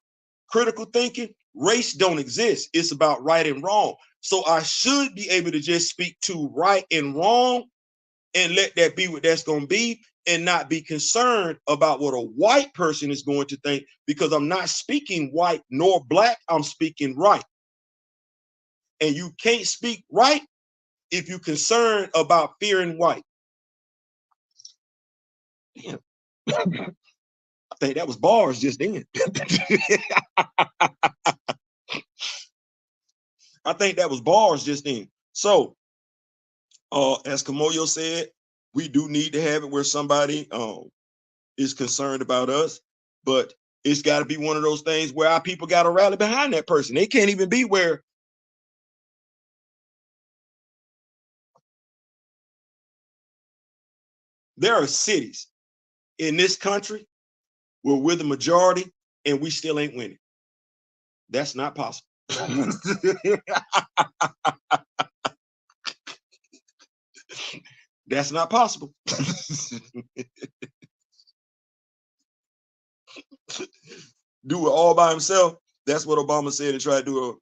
critical thinking, race don't exist. It's about right and wrong. So I should be able to just speak to right and wrong and let that be what that's going to be, and not be concerned about what a white person is going to think, because I'm not speaking white nor black, I'm speaking right. And you can't speak right if you're concerned about fearing white. Damn. I think that was bars just then. I think that was bars just then. So, as Kamoyo said, we do need to have it where somebody is concerned about us, but it's got to be one of those things where our people got to rally behind that person. They can't even be where there are cities in this country where we're the majority and we still ain't winning. That's not possible. That's not possible. Do it all by himself. That's what Obama said and try to do it.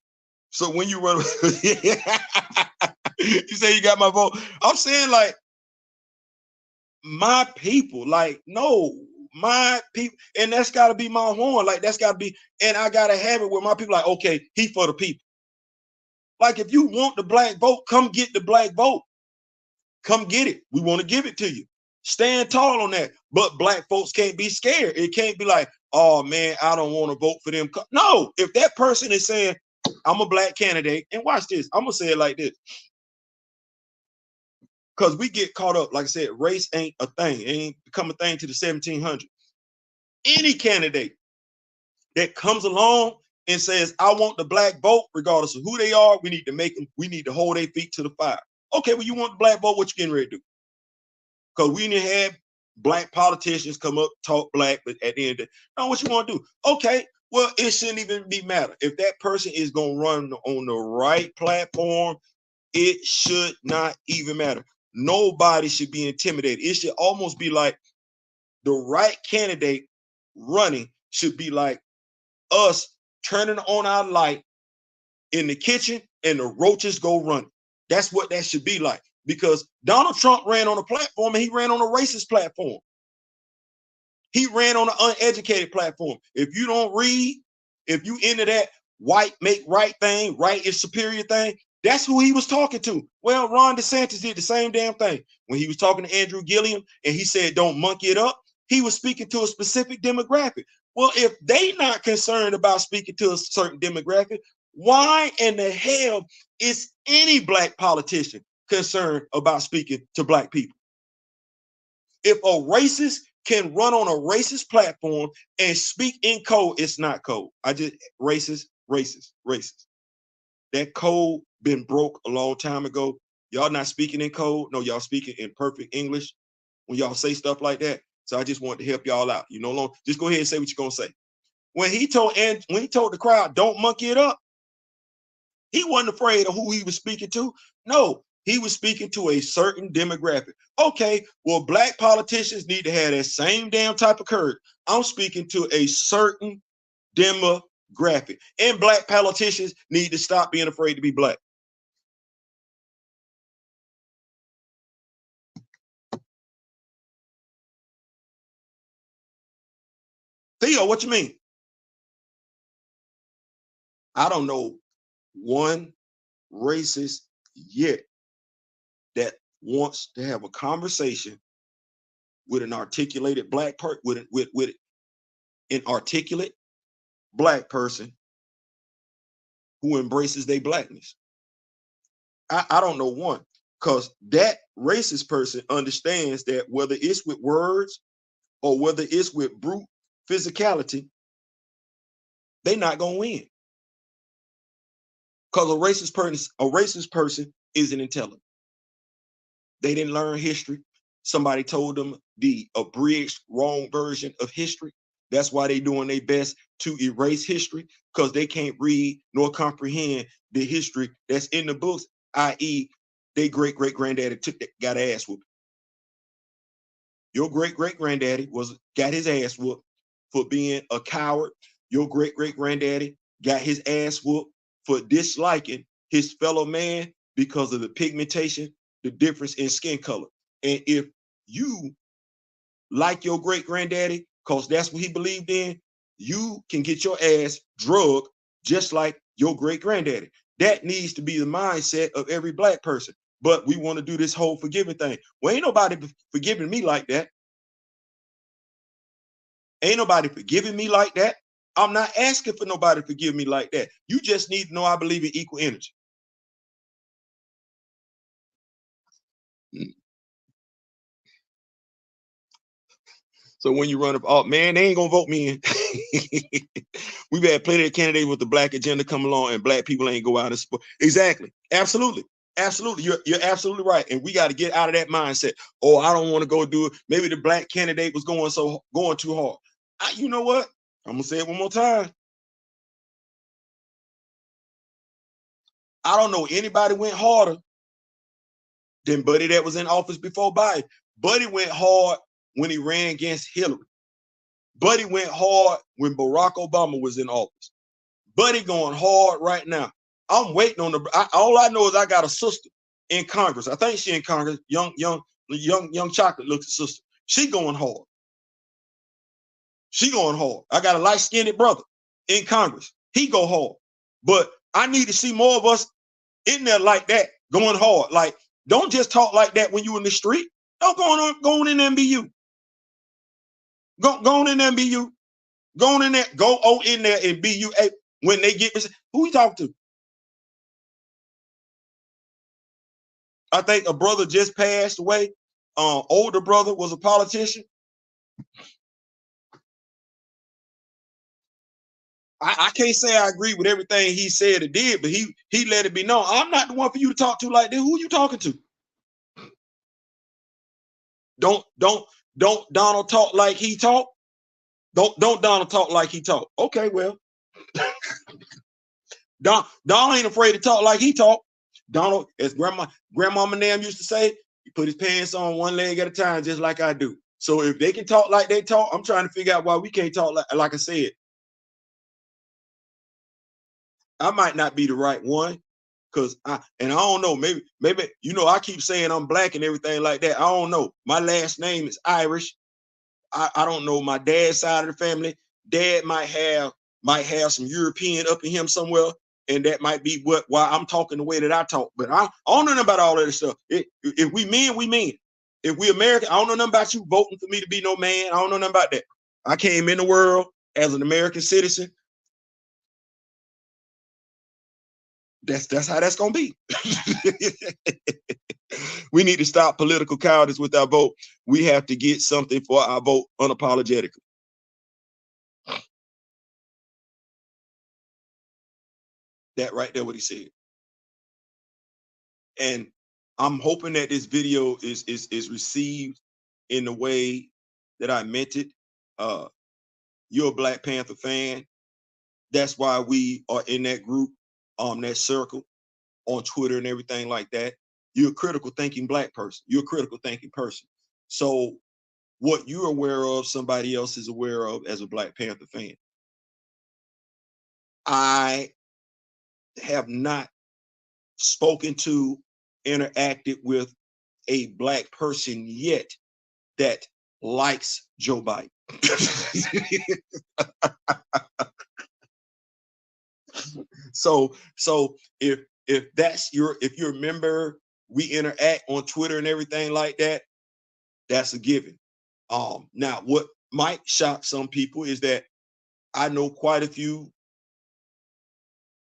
So when you run, you say you got my vote. I'm saying like my people, like no, my people, and that's got to be my horn. Like that's got to be, and I got to have it with my people. Like okay, he for the people. Like if you want the black vote, come get the black vote. Come get it. We want to give it to you. Stand tall on that. But black folks can't be scared. It can't be like, oh man, I don't want to vote for them. No, if that person is saying, I'm a black candidate, and watch this, I'm gonna say it like this. Because we get caught up, like I said, race ain't a thing. It ain't become a thing to the 1700s. Any candidate that comes along and says, I want the black vote, regardless of who they are, we need to make them, we need to hold their feet to the fire. Okay, well, you want the black vote, what you getting ready to do? Because we didn't have black politicians come up, talk black, but at the end of the day, no, what you want to do? Okay, well, it shouldn't even be matter. If that person is going to run on the right platform, it should not even matter. Nobody should be intimidated. It should almost be like the right candidate running should be like us turning on our light in the kitchen and the roaches go running. That's what that should be like. Because Donald Trump ran on a platform and he ran on a racist platform. He ran on an uneducated platform. If you don't read, if you into that white make right thing, right is superior thing, that's who he was talking to. Well, Ron DeSantis did the same damn thing. When he was talking to Andrew Gilliam and he said, don't monkey it up, he was speaking to a specific demographic. Well, if they not concerned about speaking to a certain demographic, why in the hell is any black politician concerned about speaking to black people? If a racist can run on a racist platform and speak in code, it's not code. I just racist. That code been broke a long time ago. Y'all not speaking in code. No, y'all speaking in perfect English when y'all say stuff like that. So I just want to help y'all out. You know, just go ahead and say what you're gonna say. When he told the crowd, don't monkey it up, he wasn't afraid of who he was speaking to. No, he was speaking to a certain demographic. Okay, well, black politicians need to have that same damn type of courage. I'm speaking to a certain demographic. And black politicians need to stop being afraid to be black. Theo, what you mean? I don't know one racist yet that wants to have a conversation with an articulated black person, with an articulate black person who embraces their blackness. I don't know one, because that racist person understands that whether it's with words or whether it's with brute physicality, they're not gonna win. Because a racist person isn't intelligent. They didn't learn history. Somebody told them the abridged wrong version of history. That's why they're doing their best to erase history, because they can't read nor comprehend the history that's in the books, i.e., they great-great-granddaddy got ass whooped. Your great-great-granddaddy got his ass whooped for being a coward. Your great-great-granddaddy got his ass whooped for disliking his fellow man because of the pigmentation, the difference in skin color. And if you like your great-granddaddy, because that's what he believed in, you can get your ass drugged just like your great-granddaddy. That needs to be the mindset of every black person. But we want to do this whole forgiving thing. Well, ain't nobody forgiving me like that. Ain't nobody forgiving me like that. I'm not asking for nobody to forgive me like that. You just need to know I believe in equal energy. So when you run up, oh man, they ain't gonna vote me in. We've had plenty of candidates with the black agenda come along, and black people ain't go out and support. Exactly, absolutely, absolutely. You're absolutely right, and we got to get out of that mindset. Oh, I don't want to go do it. Maybe the black candidate was going too hard. You know what? I'm gonna say it one more time. I don't know anybody went harder than Buddy that was in office before Biden. Buddy went hard when he ran against Hillary. Buddy went hard when Barack Obama was in office. Buddy going hard right now. I'm waiting on all I know is I got a sister in Congress. I think she in Congress, young chocolate looking sister. She going hard. She going hard. I got a light-skinned brother in Congress. He go hard. But I need to see more of us in there like that, going hard. Like, don't just talk like that when you in the street. Don't go on in there and be you. Go on in there and be you. Go on in there, in there and be you. Hey, when they get this, who you talk to? I think a brother just passed away. Older brother was a politician. I can't say I agree with everything he said or did, but he let it be known. I'm not the one for you to talk to like that. Who are you talking to? Don't Donald talk like he talk. Don't Donald talk like he talk. Okay, well, Donald ain't afraid to talk like he talk. Donald, as grandmama Nam used to say, he put his pants on one leg at a time, just like I do. So if they can talk like they talk, I'm trying to figure out why we can't talk like I said. I might not be the right one, because I don't know, maybe I keep saying I'm black and everything like that. I don't know. My last name is Irish. I don't know my dad's side of the family. Dad might have some European up in him somewhere, and that might be why I'm talking the way that I talk. But I don't know nothing about all of this stuff. If we men, we men. If we American, I don't know nothing about you voting for me to be no man. I don't know nothing about that. I came in the world as an American citizen. That's how that's gonna be. We need to stop political cowardice with our vote. We have to get something for our vote unapologetically. That right there, what he said. And I'm hoping that this video is received in the way that I meant it. You're a Black Panther fan. That's why we are in that group, that circle on Twitter and everything like that. You're a critical thinking Black person. You're a critical thinking person. So what you're aware of, somebody else is aware of as a Black Panther fan. I have not spoken to, interacted with a Black person yet that likes Joe Biden. So if you're a member, we interact on Twitter and everything like that, that's a given. Now what might shock some people is that I know quite a few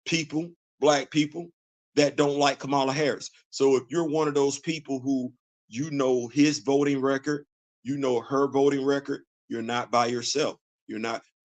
people, Black people, that don't like Kamala Harris. So if you're one of those people who his voting record, her voting record, you're not by yourself.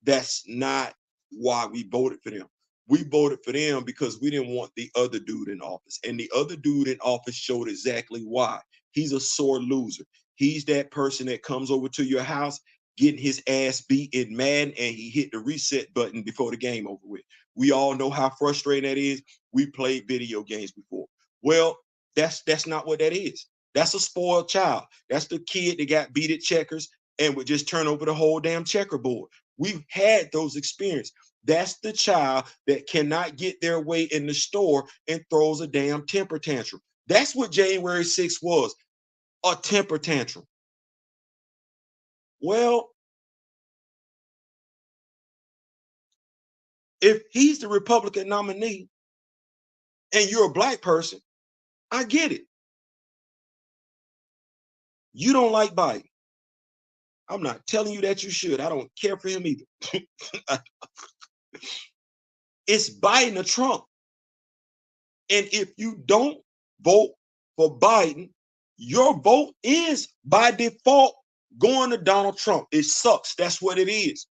That's not why we voted for them. We voted for them because we didn't want the other dude in office. And the other dude in office showed exactly why. He's a sore loser. He's that person that comes over to your house, getting his ass beat in Madden, and he hit the reset button before the game over with. We all know how frustrating that is. We played video games before. Well, that's not what that is. That's a spoiled child. That's the kid that got beat at checkers and would just turn over the whole damn checkerboard. We've had those experiences. That's the child that cannot get their way in the store and throws a damn temper tantrum. That's what January 6th was, a temper tantrum. Well, if he's the Republican nominee and you're a Black person, I get it. You don't like Biden. I'm not telling you that you should. I don't care for him either. It's Biden or Trump. And if you don't vote for Biden, your vote is by default going to Donald Trump. It sucks. That's what it is.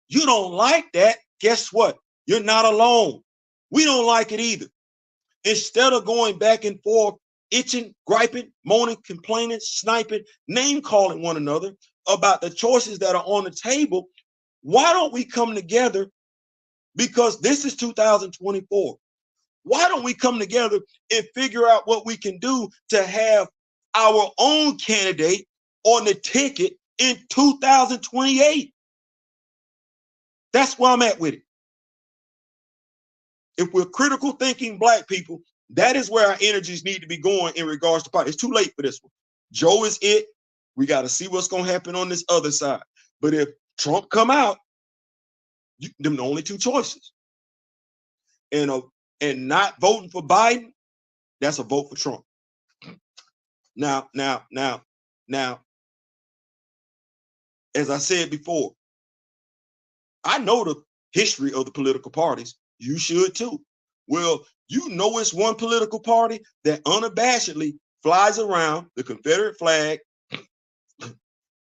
You don't like that. Guess what? You're not alone. We don't like it either. Instead of going back and forth, itching, griping, moaning, complaining, sniping, name calling one another about the choices that are on the table, why don't we come together? Because this is 2024. Why don't we come together and figure out what we can do to have our own candidate on the ticket in 2028? That's where I'm at with it. If we're critical thinking Black people, that is where our energies need to be going in regards to party. It's too late for this one. Joe is it. We got to see what's going to happen on this other side. But if Trump come out, them the only two choices. And not voting for Biden, that's a vote for Trump. Now, as I said before, I know the history of the political parties. You should too. Well, you know it's one political party that unabashedly flies around the Confederate flag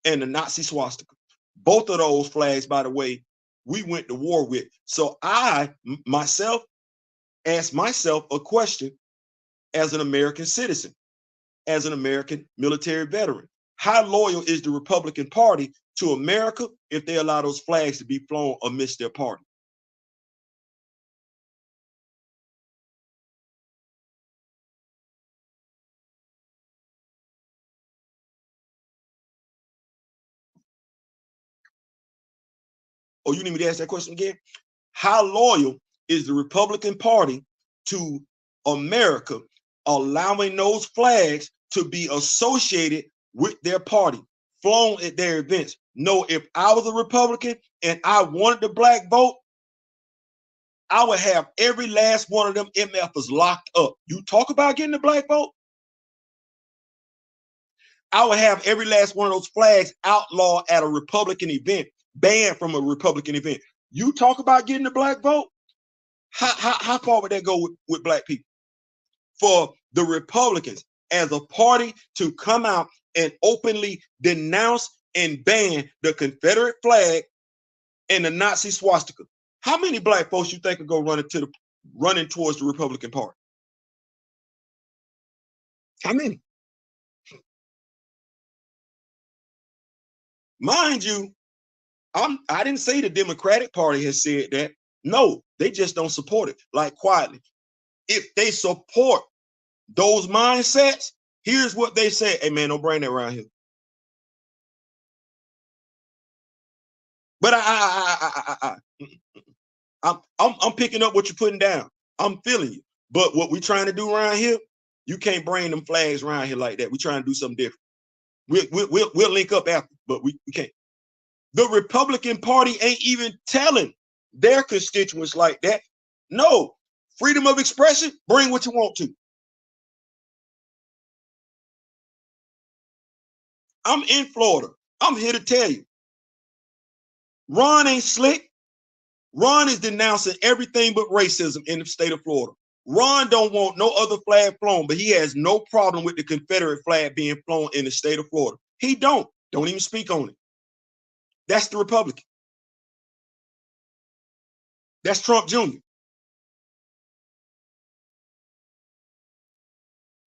and the Nazi swastika. Both of those flags, by the way, we went to war with. So I, myself, asked myself a question as an American citizen, as an American military veteran. How loyal is the Republican Party to America if they allow those flags to be flown amidst their party? Oh, you need me to ask that question again? How loyal is the Republican Party to America, allowing those flags to be associated with their party, flown at their events? No, if I was a Republican and I wanted the Black vote, I would have every last one of them MFers locked up. You talk about getting the Black vote? I would have every last one of those flags outlawed at a Republican event, banned from a Republican event. You talk about getting the Black vote? How far would that go with Black people? For the Republicans as a party to come out and openly denounce and ban the Confederate flag and the Nazi swastika. How many Black folks you think are going running towards the Republican Party? How many? Mind you, I didn't say the Democratic Party has said that. No, they just don't support it, like quietly. If they support those mindsets, here's what they say. Hey man, don't bring that around here. But I'm picking up what you're putting down. I'm feeling you. But what we're trying to do around here, you can't bring them flags around here like that. We're trying to do something different. We'll link up after, but we can't. The Republican Party ain't even telling their constituents like that. No, freedom of expression, bring what you want to. I'm in Florida. I'm here to tell you. Ron ain't slick. Ron is denouncing everything but racism in the state of Florida. Ron don't want no other flag flown, but he has no problem with the Confederate flag being flown in the state of Florida. He don't even speak on it. That's the Republican. That's Trump Jr.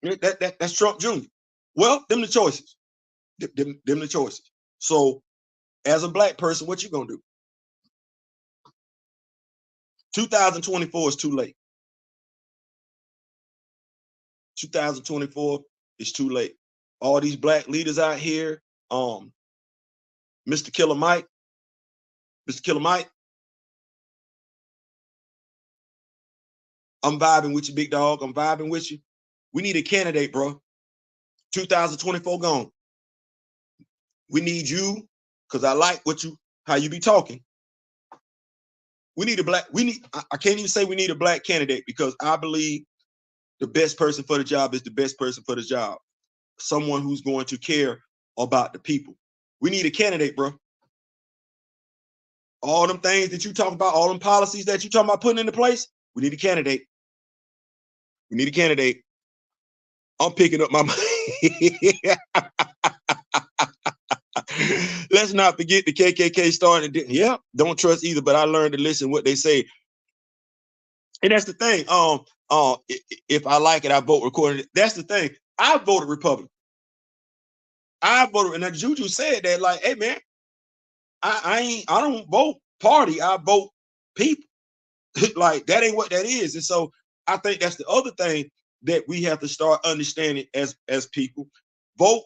That's Trump Jr. Well, them the choices. Them the choices. So as a Black person, what you gonna do? 2024 is too late. 2024 is too late. All these Black leaders out here, Mr. Killer Mike, I'm vibing with you, big dog. I'm vibing with you. We need a candidate, bro. 2024 gone. We need you, because I like how you be talking. We need I can't even say we need a Black candidate, because I believe the best person for the job is the best person for the job. Someone who's going to care about the people. We need a candidate, bro. All them things that you talk about, all them policies that you talking about putting into place, we need a candidate. We need a candidate. I'm picking up my money. Let's not forget the KKK starting. Yeah, don't trust either, but I learned to listen what they say. And that's the thing. If I like it, I vote recording. That's the thing. I voted Republican. I voted, and Juju said that, like, hey man, I don't vote party, I vote people. Like, that ain't what that is. And so I think that's the other thing that we have to start understanding as people. Vote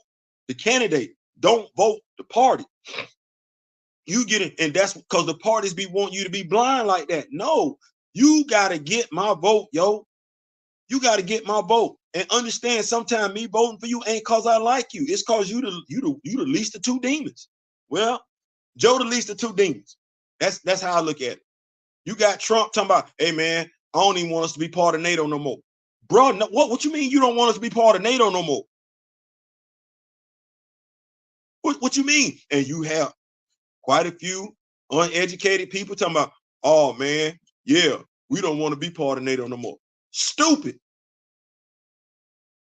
the candidate, don't vote the party. You get it, and that's because the parties want you to be blind like that. No, you gotta get my vote, yo. You gotta get my vote. And understand, sometimes me voting for you ain't cause I like you. It's cause you the least of two demons. Well, Joe the least of two demons. That's how I look at it. You got Trump talking about, hey man, I don't even want us to be part of NATO no more. Bro, no, what you mean you don't want us to be part of NATO no more? What you mean? And you have quite a few uneducated people talking about, oh man, yeah, we don't want to be part of NATO no more. Stupid.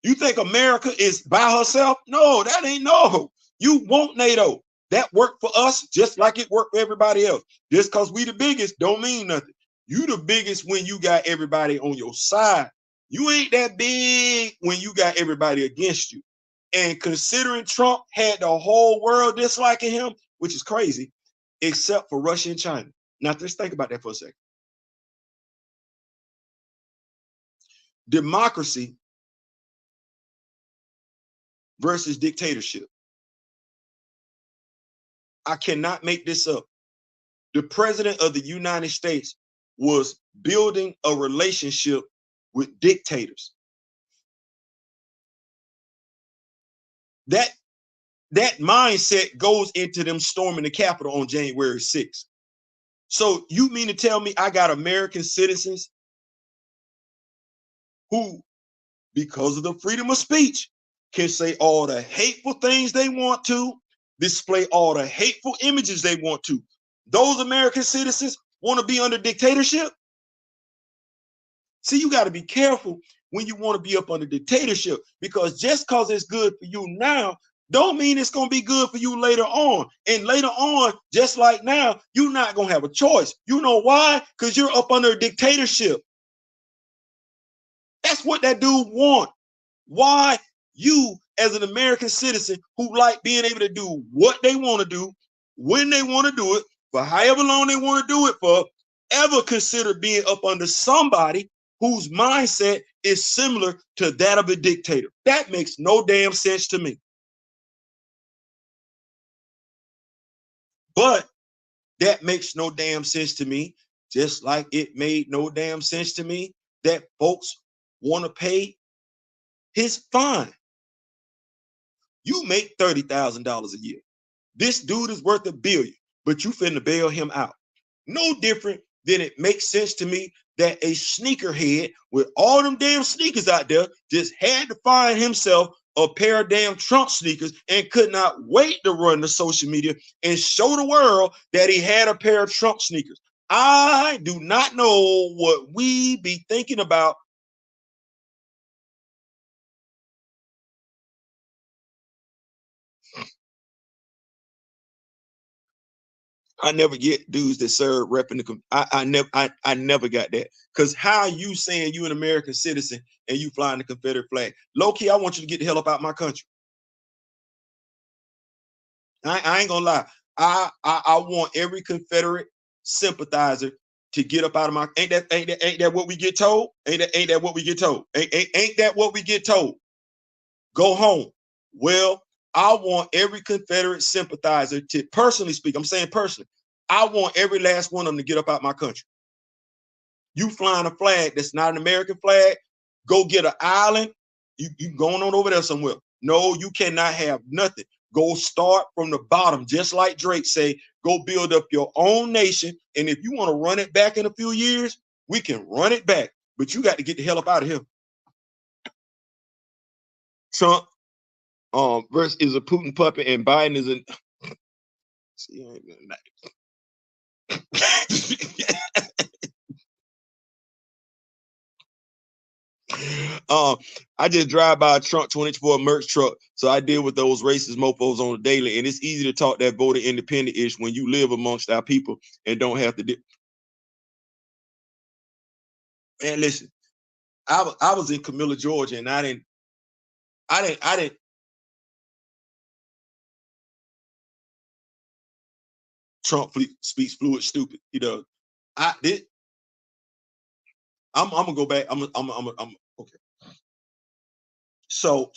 You think America is by herself? No, that ain't no. You want NATO. That worked for us just like it worked for everybody else. Just because we the biggest don't mean nothing. You the biggest when you got everybody on your side. You ain't that big when you got everybody against you. And considering Trump had the whole world disliking him, which is crazy, except for Russia and China. Now, just think about that for a second. Democracy versus dictatorship. I cannot make this up. The president of the United States was building a relationship with dictators. That mindset goes into them storming the Capitol on January 6th. So you mean to tell me I got American citizens who, because of the freedom of speech, can say all the hateful things they want to, display all the hateful images they want to? Those American citizens want to be under dictatorship? See, you got to be careful when you want to be up under dictatorship, because just because it's good for you now don't mean it's going to be good for you later on. And later on, just like now, you're not going to have a choice. You know why? Because you're up under a dictatorship. That's what that dude want. Why you, as an American citizen who like being able to do what they want to do, when they want to do it, for however long they want to do it for, ever consider being up under somebody whose mindset is similar to that of a dictator? That makes no damn sense to me. But that makes no damn sense to me, just like it made no damn sense to me that folks want to pay his fine. You make $30,000 a year. This dude is worth $1 billion, but you finna bail him out. No different than it makes sense to me that a sneakerhead with all them damn sneakers out there just had to find himself a pair of damn Trump sneakers and could not wait to run to social media and show the world that he had a pair of Trump sneakers. I do not know what we be thinking about. I never get dudes that serve repping the. I never got that. Because how you saying you an American citizen and you flying the Confederate flag? Low key, I want you to get the hell up out my country. I ain't gonna lie. I want every Confederate sympathizer to get up out of my. Ain't that what we get told? Ain't that what we get told? Ain't that what we get told? Go home. Well, I want every Confederate sympathizer to, personally speak, I'm saying personally, I want every last one of them to get up out my country. You flying a flag that's not an American flag, go get an island. You going on over there somewhere. No, you cannot have nothing. Go start from the bottom, just like Drake say, go build up your own nation. And if you want to run it back in a few years, we can run it back. But you got to get the hell up out of here. Trump, Verse is a Putin puppet and Biden is a see, I just drive by a Trump 24 merch truck, so I deal with those racist mofos on a daily, and it's easy to talk that voter independent ish when you live amongst our people and don't have to. Man, listen, I was in Camilla, Georgia, and I didn't. Trump speaks fluid, stupid. He does. I did. I'm gonna go back. I'm okay. So,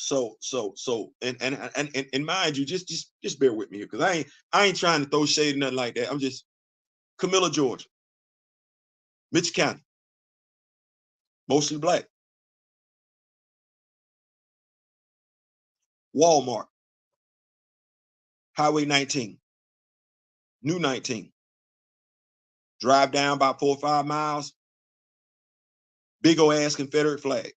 and mind you, just bear with me here, because I ain't trying to throw shade or nothing like that. I'm just Camilla, Georgia, Mitchell County, mostly black. Walmart, Highway 19, New 19. Drive down about 4 or 5 miles, big old ass Confederate flag.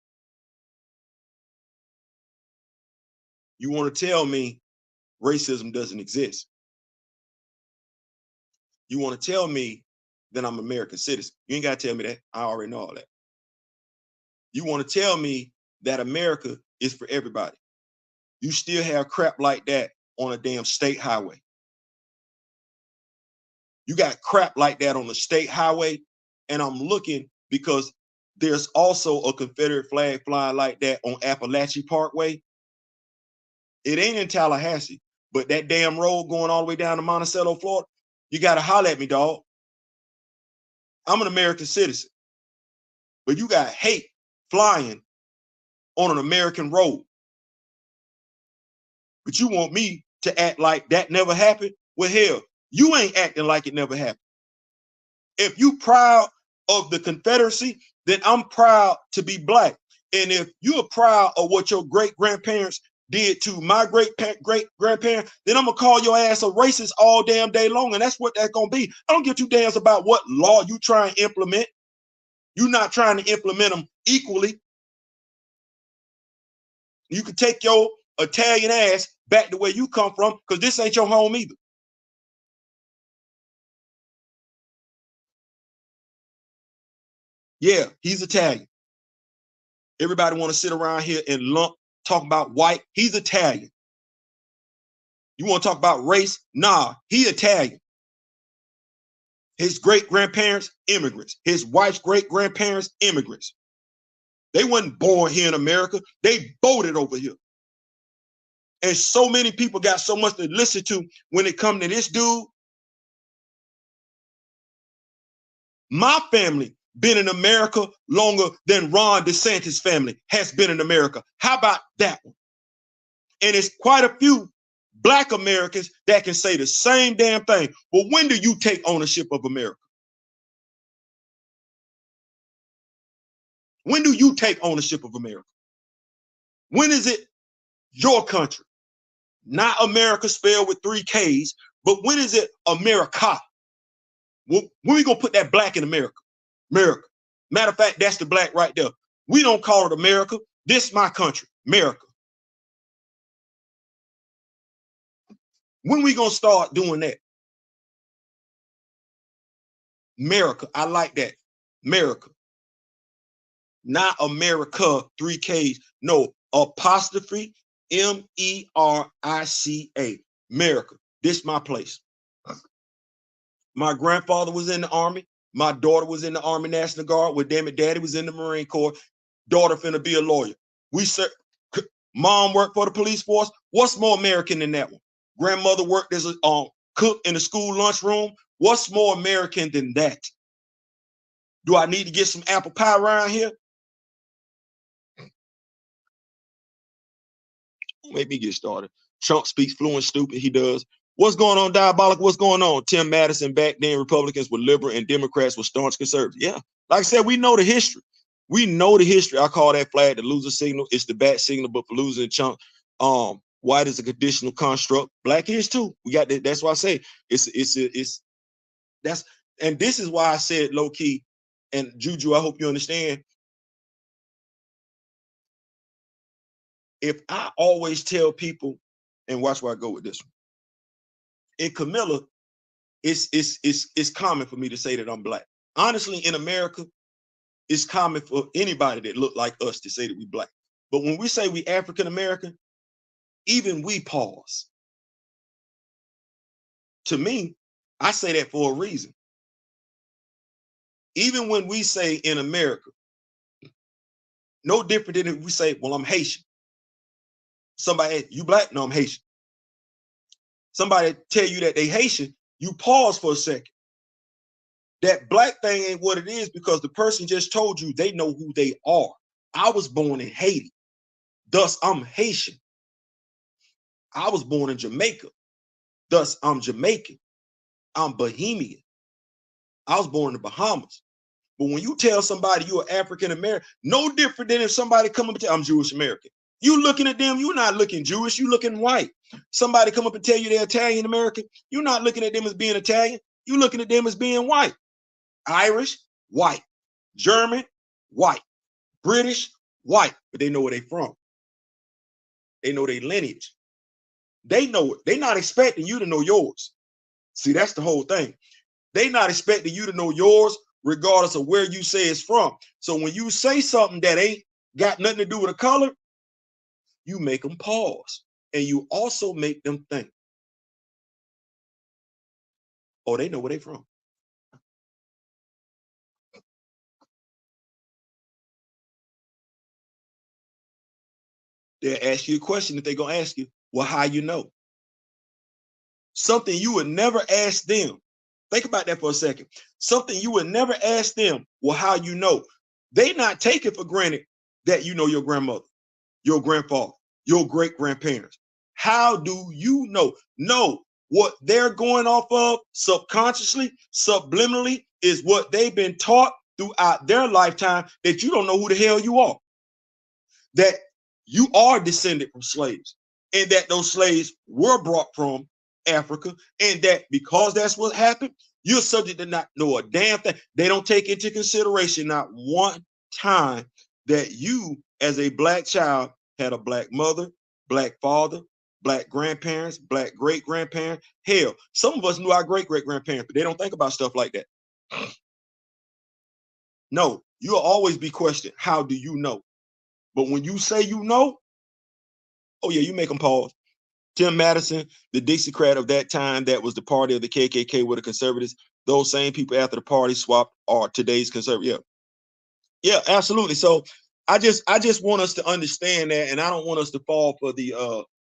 You want to tell me racism doesn't exist? You want to tell me that I'm an American citizen? You ain't got to tell me that. I already know all that. You want to tell me that America is for everybody? You still have crap like that on a damn state highway. You got crap like that on the state highway, and I'm looking because there's also a Confederate flag flying like that on Appalachian Parkway. It ain't in Tallahassee, but that damn road going all the way down to Monticello, Florida, you got to holler at me, dog. I'm an American citizen, but you got hate flying on an American road. But you want me to act like that never happened? Well, hell, you ain't acting like it never happened. If you proud of the Confederacy, then I'm proud to be black. And if you're proud of what your great grandparents did to my great grandparents, then I'm gonna call your ass a racist all damn day long, and that's what that's gonna be. I don't give two damns about what law you try and implement. You're not trying to implement them equally. You can take your Italian ass back to where you come from, because this ain't your home either. Yeah, he's Italian. Everybody want to sit around here and talk about white. He's Italian. You want to talk about race? Nah, he Italian. His great grandparents, immigrants. His wife's great grandparents, immigrants. They wasn't born here in America. They voted over here. And so many people got so much to listen to when it comes to this dude. My family been in America longer than Ron DeSantis' family has been in America. How about that one? And it's quite a few Black Americans that can say the same damn thing. Well, when do you take ownership of America? When do you take ownership of America? When is it your country? Not America spelled with 3 Ks, but when is it America? When we gonna put that black in America? America. Matter of fact, that's the black right there. We don't call it America. This is my country, America. When we gonna start doing that? America. I like that. America. Not America, 3 Ks. No, apostrophe Merica. America. This my place. My grandfather was in the Army. My daughter was in the Army National Guard. Well, damn it, daddy was in the Marine Corps. Daughter finna be a lawyer. Mom worked for the police force. What's more American than that one? Grandmother worked as a cook in the school lunchroom. What's more American than that? Do I need to get some apple pie around here? Make me get started. Trump speaks fluent, stupid. He does. What's going on, diabolic? What's going on? Tim Madison back then, Republicans were liberal and Democrats were staunch conservatives. Yeah, like I said, we know the history. We know the history. I call that flag the loser signal. It's the bat signal, but for losing chunk. White is a conditional construct. Black is too. We got that. That's why I say it's that's, and this is why I said low key. And Juju, I hope you understand. if I always tell people, and watch where I go with this one. In Camilla, it's common for me to say that I'm black. Honestly, in America, it's common for anybody that look like us to say that we black. But when we say we African American, even we pause. To me, I say that for a reason. Even when we say in America, no different than if we say, well, I'm Haitian. Somebody, you black? No, I'm Haitian. Somebody tell you that they Haitian, you pause for a second. That black thing ain't what it is because the person just told you they know who they are. I was born in Haiti, thus I'm Haitian. I was born in Jamaica, thus I'm Jamaican. I'm Bahamian. I was born in the Bahamas. But when you tell somebody you're African American, no different than if somebody come up and tell I'm Jewish American. You looking at them, you're not looking Jewish, you looking white. Somebody come up and tell you they're Italian American, you're not looking at them as being Italian, you're looking at them as being white. Irish, white. German, white. British, white. But they know where they from. They know their lineage. They know it. They're not expecting you to know yours. See, that's the whole thing. They're not expecting you to know yours regardless of where you say it's from. So when you say something that ain't got nothing to do with a color, you make them pause. And you also make them think, oh, they know where they from. They'll ask you a question that they're going to ask you, well, how you know? Something you would never ask them. Think about that for a second. Something you would never ask them, well, how you know? They not taking for granted that you know your grandmother, your grandfather, your great-grandparents. How do you know? No, what they're going off of subconsciously, subliminally, is what they've been taught throughout their lifetime that you don't know who the hell you are. That you are descended from slaves and that those slaves were brought from Africa and that because that's what happened, you're subject to not know a damn thing. They don't take into consideration not one time that you as a black child had a black mother, black father, black grandparents, black great-grandparents. Hell, some of us knew our great-great-grandparents, but they don't think about stuff like that. No, you'll always be questioned, how do you know? But when you say you know, oh yeah, you make them pause. Tim Madison, the Dixiecrat of that time, that was the party of the KKK with the conservatives. Those same people after the party swapped are today's conservative. Yeah, absolutely. So I just want us to understand that, and I don't want us to fall for the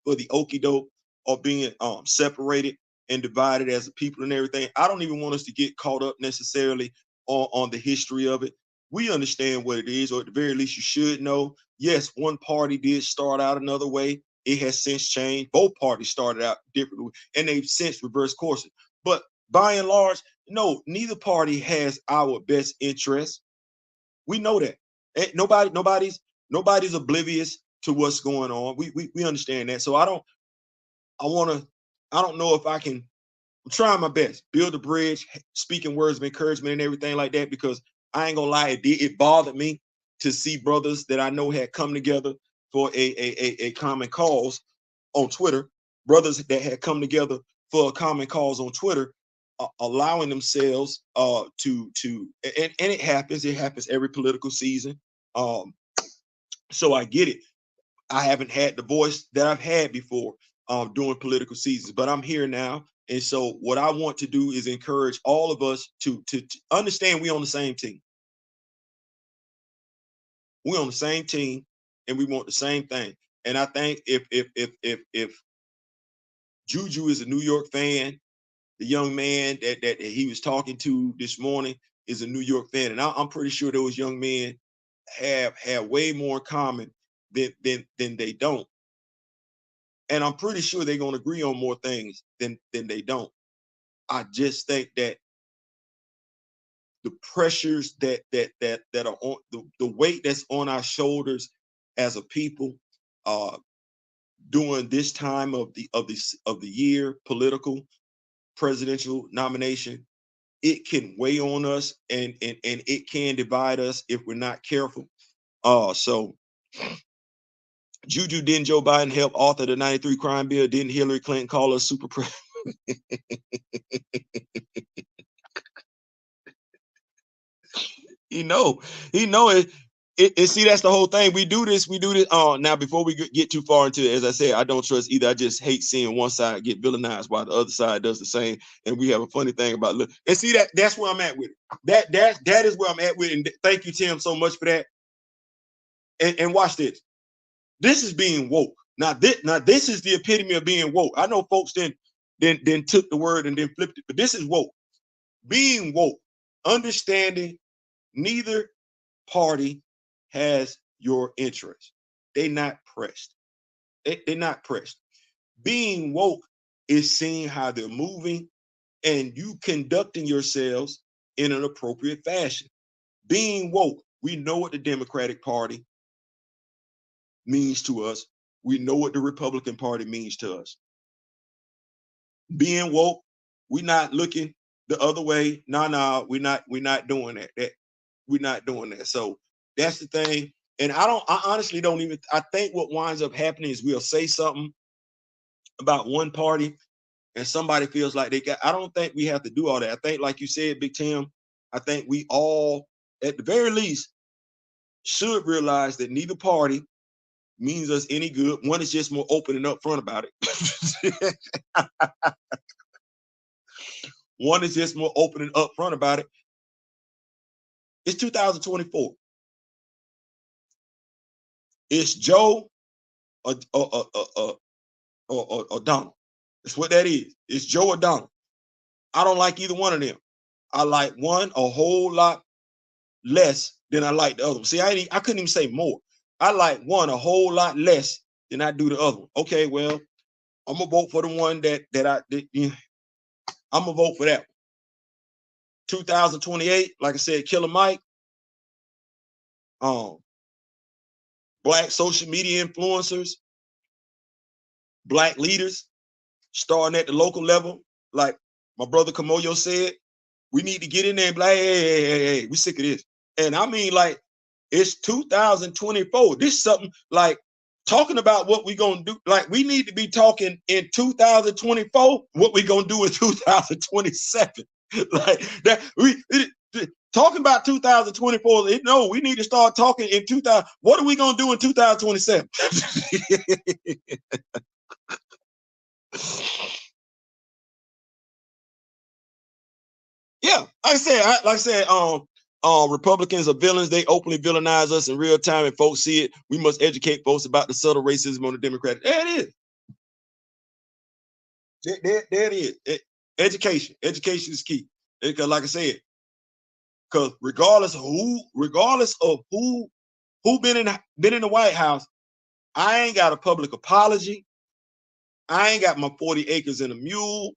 okie doke or being separated and divided as a people and everything. I don't even want us to get caught up necessarily on the history of it. We understand what it is, or at the very least, you should know. Yes, one party did start out another way. It has since changed. Both parties started out differently, and they've since reversed courses. But by and large, no, neither party has our best interest. We know that. Nobody's oblivious to what's going on. We understand that. So I don't know if I can. I'm trying my best, build a bridge, speaking words of encouragement and everything like that, because I ain't gonna lie, it bothered me to see brothers that I know had come together for a common cause on Twitter, brothers that had come together for a common cause on Twitter, allowing themselves and it happens every political season. So I get it. I haven't had the voice that I've had before during political seasons, but I'm here now. And so what I want to do is encourage all of us to understand we're on the same team. We're on the same team and we want the same thing. And I think if Juju is a New York fan, the young man that he was talking to this morning is a New York fan. And I'm pretty sure those young men have way more in common than they don't. And I'm pretty sure they're gonna agree on more things than they don't. I just think that the pressures that are on the weight that's on our shoulders as a people during this time of the year, political, presidential nomination, it can weigh on us and it can divide us if we're not careful. So Juju, didn't Joe Biden help author the 93 crime bill? Didn't Hillary Clinton call us super president? He know it. See, that's the whole thing. We do this. Now, before we get too far into it, as I said, I don't trust either. I just hate seeing one side get villainized while the other side does the same. And we have a funny thing about look. And see, that's where I'm at with it. That is where I'm at with it. And thank you, Tim, so much for that. And watch this. This is being woke. Now this is the epitome of being woke. I know folks then took the word and then flipped it, but this is woke. Being woke, understanding neither party has your interest. They're not pressed. They're not pressed. Being woke is seeing how they're moving and you conducting yourselves in an appropriate fashion. Being woke, we know what the Democratic Party means to us. We know what the Republican Party means to us. Being woke, we're not looking the other way. No, we're not doing that. We're not doing that. So that's the thing. And I honestly don't even, I think what winds up happening is we'll say something about one party and somebody feels like I don't think we have to do all that. I think, like you said, Big Tim, I think we all, at the very least, should realize that neither party means us any good. One is just more open and upfront about it. One is just more open and upfront about it. It's 2024. It's Joe or Donald. That's what that is. It's Joe or Donald. I don't like either one of them. I like one a whole lot less than I like the other one. See, I couldn't even say more. I like one a whole lot less than I do the other one. Okay, well, I'm gonna vote for the one I'm gonna vote for that one. 2028, like I said, Killer Mike. Black social media influencers, Black leaders, starting at the local level, like my brother Kamoyo said, we need to get in there and be like, hey, we sick of this. And I mean, like, it's 2024. This is something like talking about what we gonna do. Like, we need to be talking in 2024 what we gonna do in 2027. Like that, talking about 2024. No, we need to start talking in 2000. What are we gonna do in 2027? Yeah, like I said, Republicans are villains. They openly villainize us in real time, and folks see it. We must educate folks about the subtle racism on the Democratic. There it is. There it is. Education is key. Because, like I said, because regardless of who been in the White House, I ain't got a public apology. I ain't got my 40 acres and a mule.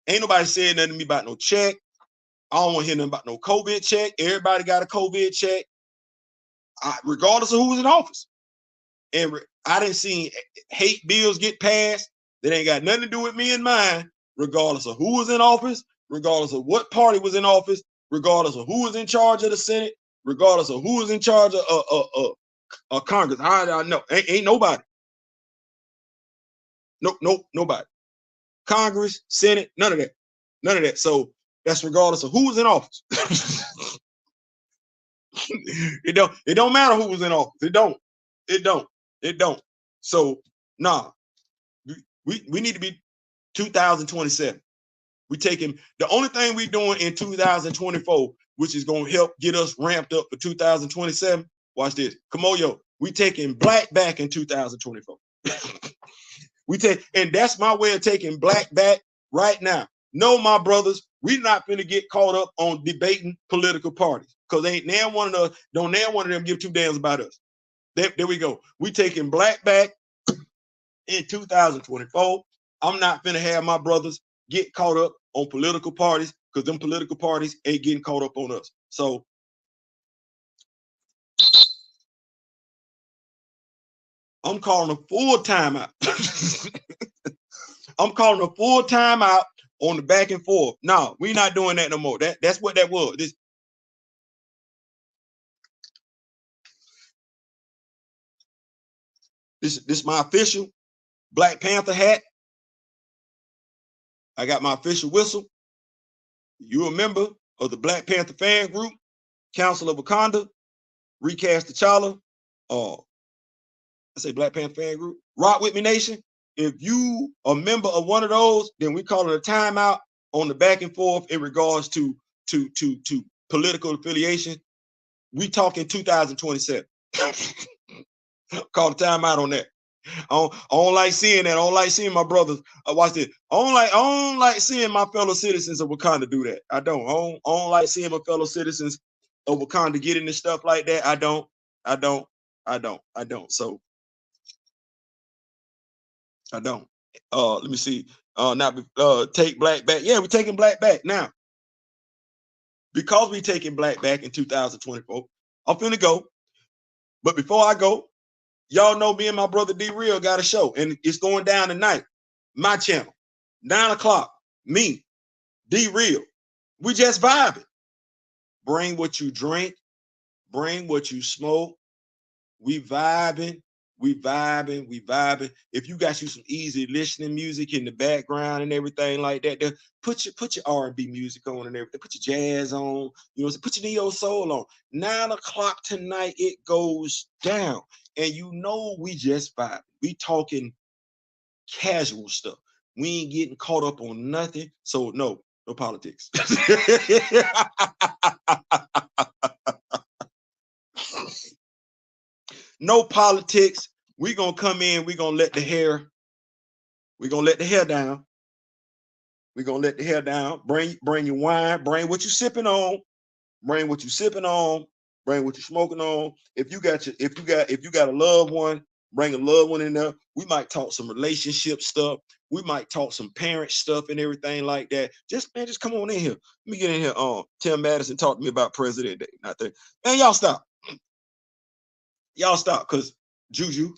Ain't nobody saying nothing to me about no check. I don't want to hear nothing about no COVID check. Everybody got a COVID check, regardless of who was in office. And I didn't see hate bills get passed that ain't got nothing to do with me and mine, regardless of who was in office, regardless of what party was in office, regardless of who was in charge of the Senate, regardless of who was in charge of Congress. I know. Ain't nobody. Nobody. Congress, Senate, none of that. None of that. So that's regardless of who was in office. It don't matter who was in office. It don't. So nah, we need to be 2027. We taking the only thing we doing in 2024, which is gonna help get us ramped up for 2027. Watch this. Kamoyo, we taking black back in 2024. And that's my way of taking black back right now. No, my brothers, we're not gonna get caught up on debating political parties because ain't now one of them give two damns about us. There we go. We taking black back in 2024. I'm not gonna have my brothers get caught up on political parties because them political parties ain't getting caught up on us. So I'm calling a full timeout. I'm calling a full timeout on the back and forth. No, we're not doing that no more. That's what that was. This is my official Black Panther hat. I got my official whistle. You a member of the Black Panther fan group, Council of Wakanda, Recast T'Challa, I say Black Panther fan group, Rock With Me Nation. If you a member of one of those, then we call it a timeout on the back and forth in regards to political affiliation. We talking 2027. Call the timeout on that. I don't like seeing that. I don't like seeing my brothers. Watch this. I don't like seeing my fellow citizens of Wakanda do that. I don't like seeing my fellow citizens of Wakanda get into stuff like that. I don't. So I don't. Let me see. Now take black back. Yeah, we're taking black back now. Because we taking black back in 2024. I'm finna go. But before I go, y'all know me and my brother D Real got a show, and it's going down tonight. My channel, 9 o'clock. Me, D Real. We just vibing. Bring what you drink, bring what you smoke. We vibing. If you got you some easy listening music in the background and everything like that, put your R&B music on and everything. Put your jazz on. You know, put your neo soul on. 9 o'clock tonight, it goes down, and you know we just vibing. We talking casual stuff. We ain't getting caught up on nothing. So no politics. No politics. We're gonna come in, we're gonna let the hair down. We're gonna let the hair down. Bring your wine, bring what you sipping on, bring what you smoking on. If you got a loved one, bring a loved one in there. We might talk some relationship stuff. We might talk some parent stuff and everything like that. Just come on in here. Let me get in here. Tim Madison talk to me about President Day. Not that. Man, y'all stop. Cause Juju,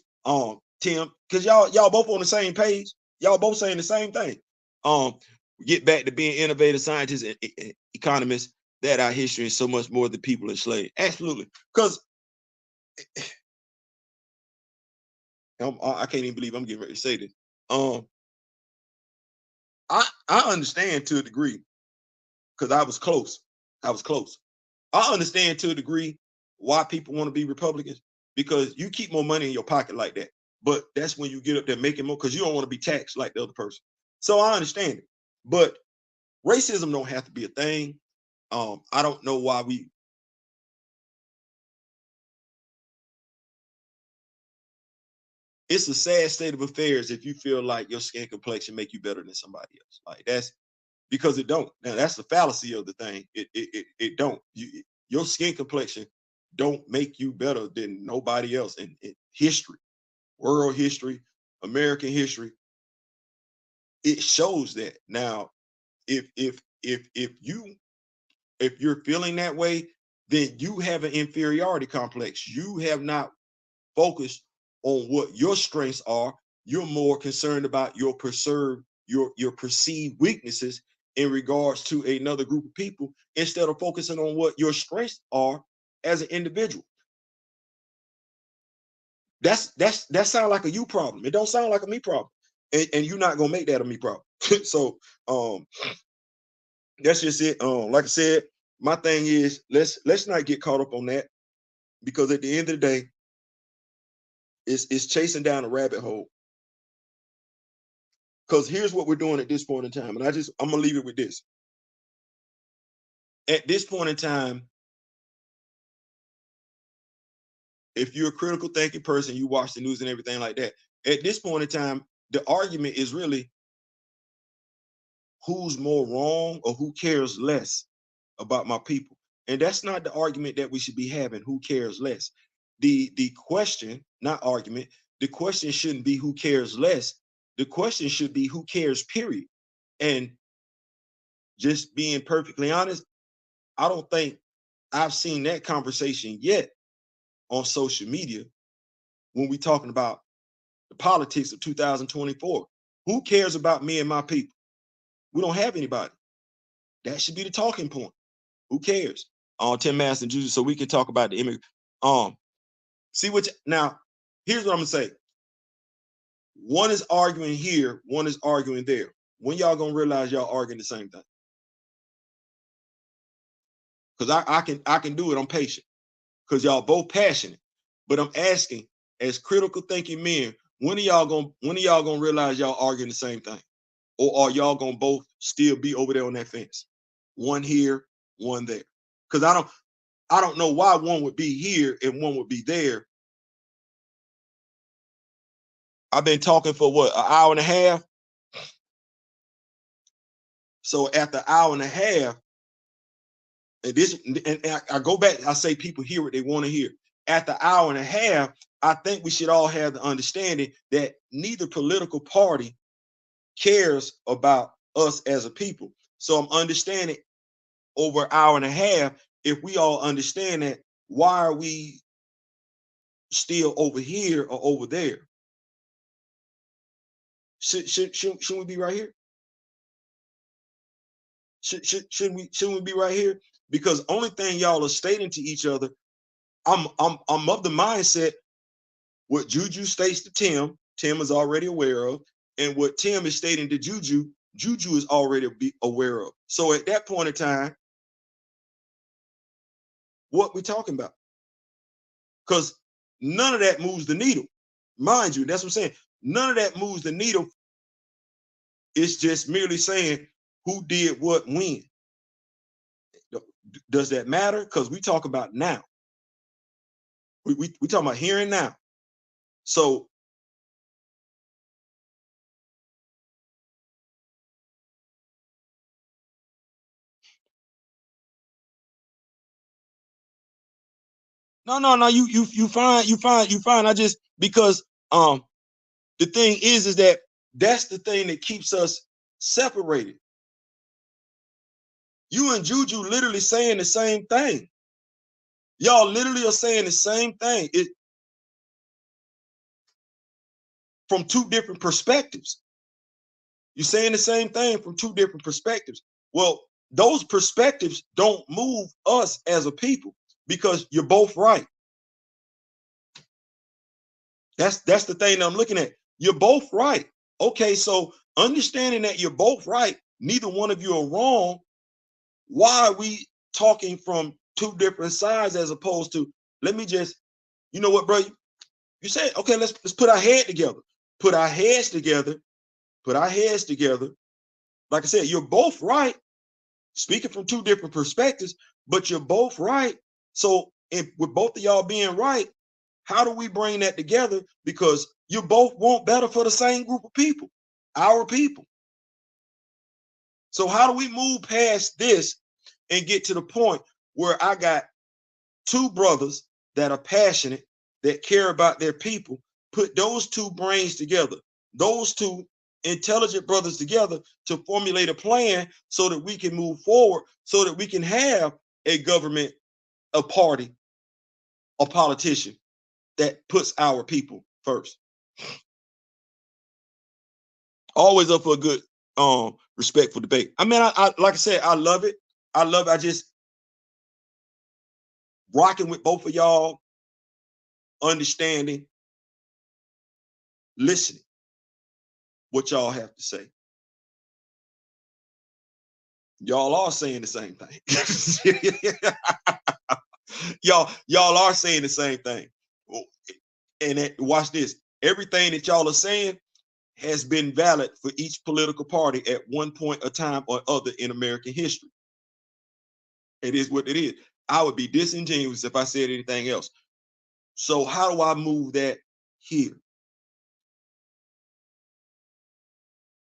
Tim, cause y'all both on the same page. Y'all both saying the same thing. Get back to being innovative scientists and economists. That our history is so much more than people enslaved. Absolutely. Because I can't even believe I'm getting ready to say this. I understand to a degree, because I was close. I understand to a degree why people want to be Republicans, because you keep more money in your pocket like that. But that's when you get up there making more, because you don't want to be taxed like the other person. So I understand it. But racism don't have to be a thing. I don't know why it's a sad state of affairs if you feel like your skin complexion make you better than somebody else. Like that's because it don't. Now that's the fallacy of the thing. It don't. Your skin complexion don't make you better than nobody else in history, world history, American history. It shows that. Now, if you're feeling that way, then you have an inferiority complex. You have not focused on what your strengths are. You're more concerned about your perceived weaknesses in regards to another group of people, instead of focusing on what your strengths are as an individual. That sounds like a you problem. It don't sound like a me problem, and you're not gonna make that a me problem. So that's just it. Like I said, my thing is let's not get caught up on that, because at the end of the day, it's chasing down a rabbit hole. Because here's what we're doing at this point in time, and I'm gonna leave it with this. At this point in time, if you're a critical thinking person, you watch the news and everything like that. At this point in time, the argument is really who's more wrong or who cares less about my people. And that's not the argument that we should be having. Who cares less? The question, not argument, the question shouldn't be who cares less. The question should be who cares, period. And just being perfectly honest, I don't think I've seen that conversation yet on social media when we're talking about the politics of 2024. Who cares about me and my people? We don't have anybody. That should be the talking point. Who cares? On Tim Master and Juju, so we can talk about the immigrant. See what now, here's what I'm gonna say. One is arguing here, one is arguing there. When y'all gonna realize y'all arguing the same thing? Because I can do it. I'm patient. Because y'all both passionate. But I'm asking, as critical thinking men, when are y'all gonna realize y'all arguing the same thing? Or are y'all gonna both still be over there on that fence? One here, one there. Because I don't know why one would be here and one would be there. I've been talking for what, an hour and a half? So after an hour and a half, and I go back, I say people hear what they want to hear. After an hour and a half, I think we should all have the understanding that neither political party cares about us as a people. So I'm understanding over an hour and a half, if we all understand that, why are we still over here or over there? Shouldn't we be right here? Shouldn't we be right here? Because only thing y'all are stating to each other, I'm of the mindset what Juju states to Tim is already aware of, and what Tim is stating to Juju is already aware of. So at that point in time, what we talking about? Because none of that moves the needle. Mind you, that's what I'm saying. None of that moves the needle. It's just merely saying who did what when. Does that matter? Because we talk about now. We talking about here and now. So no, you fine. I just, because the thing is that that's the thing that keeps us separated. You and Juju literally saying the same thing. Y'all literally are saying the same thing. It from two different perspectives. You're saying the same thing from two different perspectives. Well, those perspectives don't move us as a people because you're both right. That's the thing that I'm looking at. You're both right. Okay, so understanding that you're both right, neither one of you are wrong. Why are we talking from two different sides as opposed to, let me just, you know what, bro? You said, okay, let's put our head together. Put our heads together. Put our heads together. Like I said, you're both right. Speaking from two different perspectives, but you're both right. So if with both of y'all being right, how do we bring that together? Because you both want better for the same group of people, our people. So how do we move past this and get to the point where I got two brothers that are passionate, that care about their people, put those two brains together, those two intelligent brothers together to formulate a plan so that we can move forward, so that we can have a government, a party, a politician that puts our people first. Always up for a good, respectful debate. I mean, I like I said, I love it. I love it. I just rocking with both of y'all, understanding, listening what y'all have to say. Y'all are saying the same thing. y'all are saying the same thing. And watch this. Everything that y'all are saying has been valid for each political party at one point of time or other in American history. It is what it is. I would be disingenuous if I said anything else. So how do I move that here?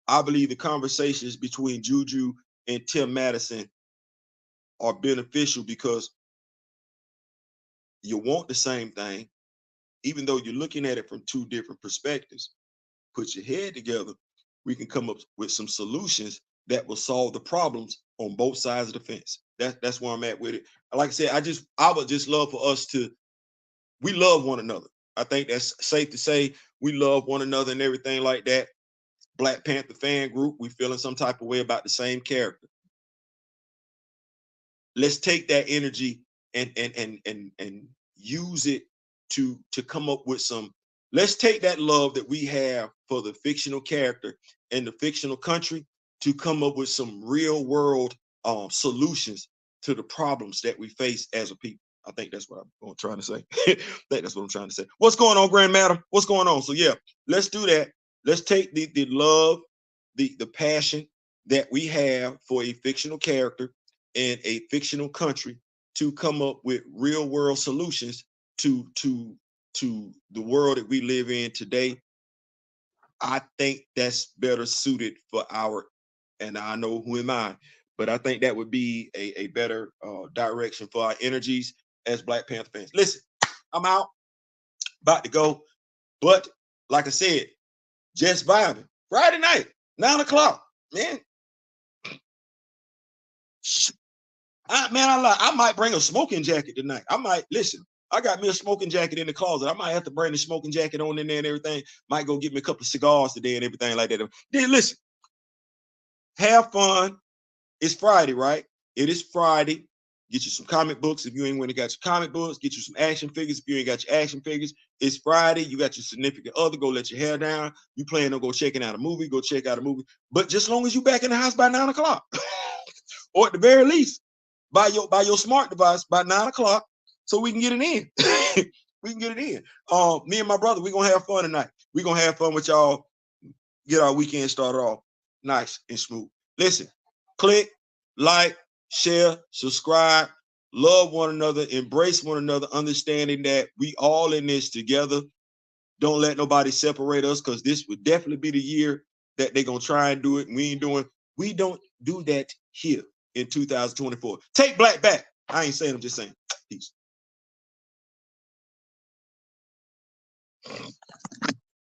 I believe the conversations between Juju and Tim Madison are beneficial because you want the same thing, even though you're looking at it from two different perspectives. Put your head together, we can come up with some solutions that will solve the problems on both sides of the fence. That's where I'm at with it. Like I said, I would just love for us to, we love one another. I think that's safe to say. We love one another and everything like that. Black Panther fan group, we feeling some type of way about the same character. Let's take that energy and use it to come up with some Let's take that love that we have for the fictional character and the fictional country to come up with some real world solutions to the problems that we face as a people. I think that's what I'm trying to say. I think that's what I'm trying to say. What's going on, Grand Matter? What's going on? So yeah, let's do that. Let's take the love, the passion that we have for a fictional character and a fictional country to come up with real world solutions to the world that we live in today. I think that's better suited for our, and I know who am I, but I think that would be a better direction for our energies as Black Panther fans. Listen, I'm out, about to go, but like I said, just vibing. Friday night, 9 o'clock, man. I might bring a smoking jacket tonight. I might listen. I got me a smoking jacket in the closet. I might have to bring the smoking jacket on in there and everything. Might go get me a couple of cigars today and everything like that. Then listen, have fun. It's Friday, right? It is Friday. Get you some comic books if you ain't got your comic books. Get you some action figures if you ain't got your action figures. It's Friday. You got your significant other. Go let your hair down. You plan on go checking out a movie. Go check out a movie. But just as long as you back in the house by 9 o'clock, or at the very least, by your smart device by 9 o'clock, so we can get it in. We can get it in. Me and my brother, we're gonna have fun tonight. We're gonna have fun with y'all. Get our weekend started off nice and smooth. Listen, click, like, share, subscribe, love one another, embrace one another, understanding that we all in this together. Don't let nobody separate us, because this would definitely be the year that they're gonna try and do it. And we don't do that here in 2024. Take Black back. I ain't saying, I'm just saying. Peace.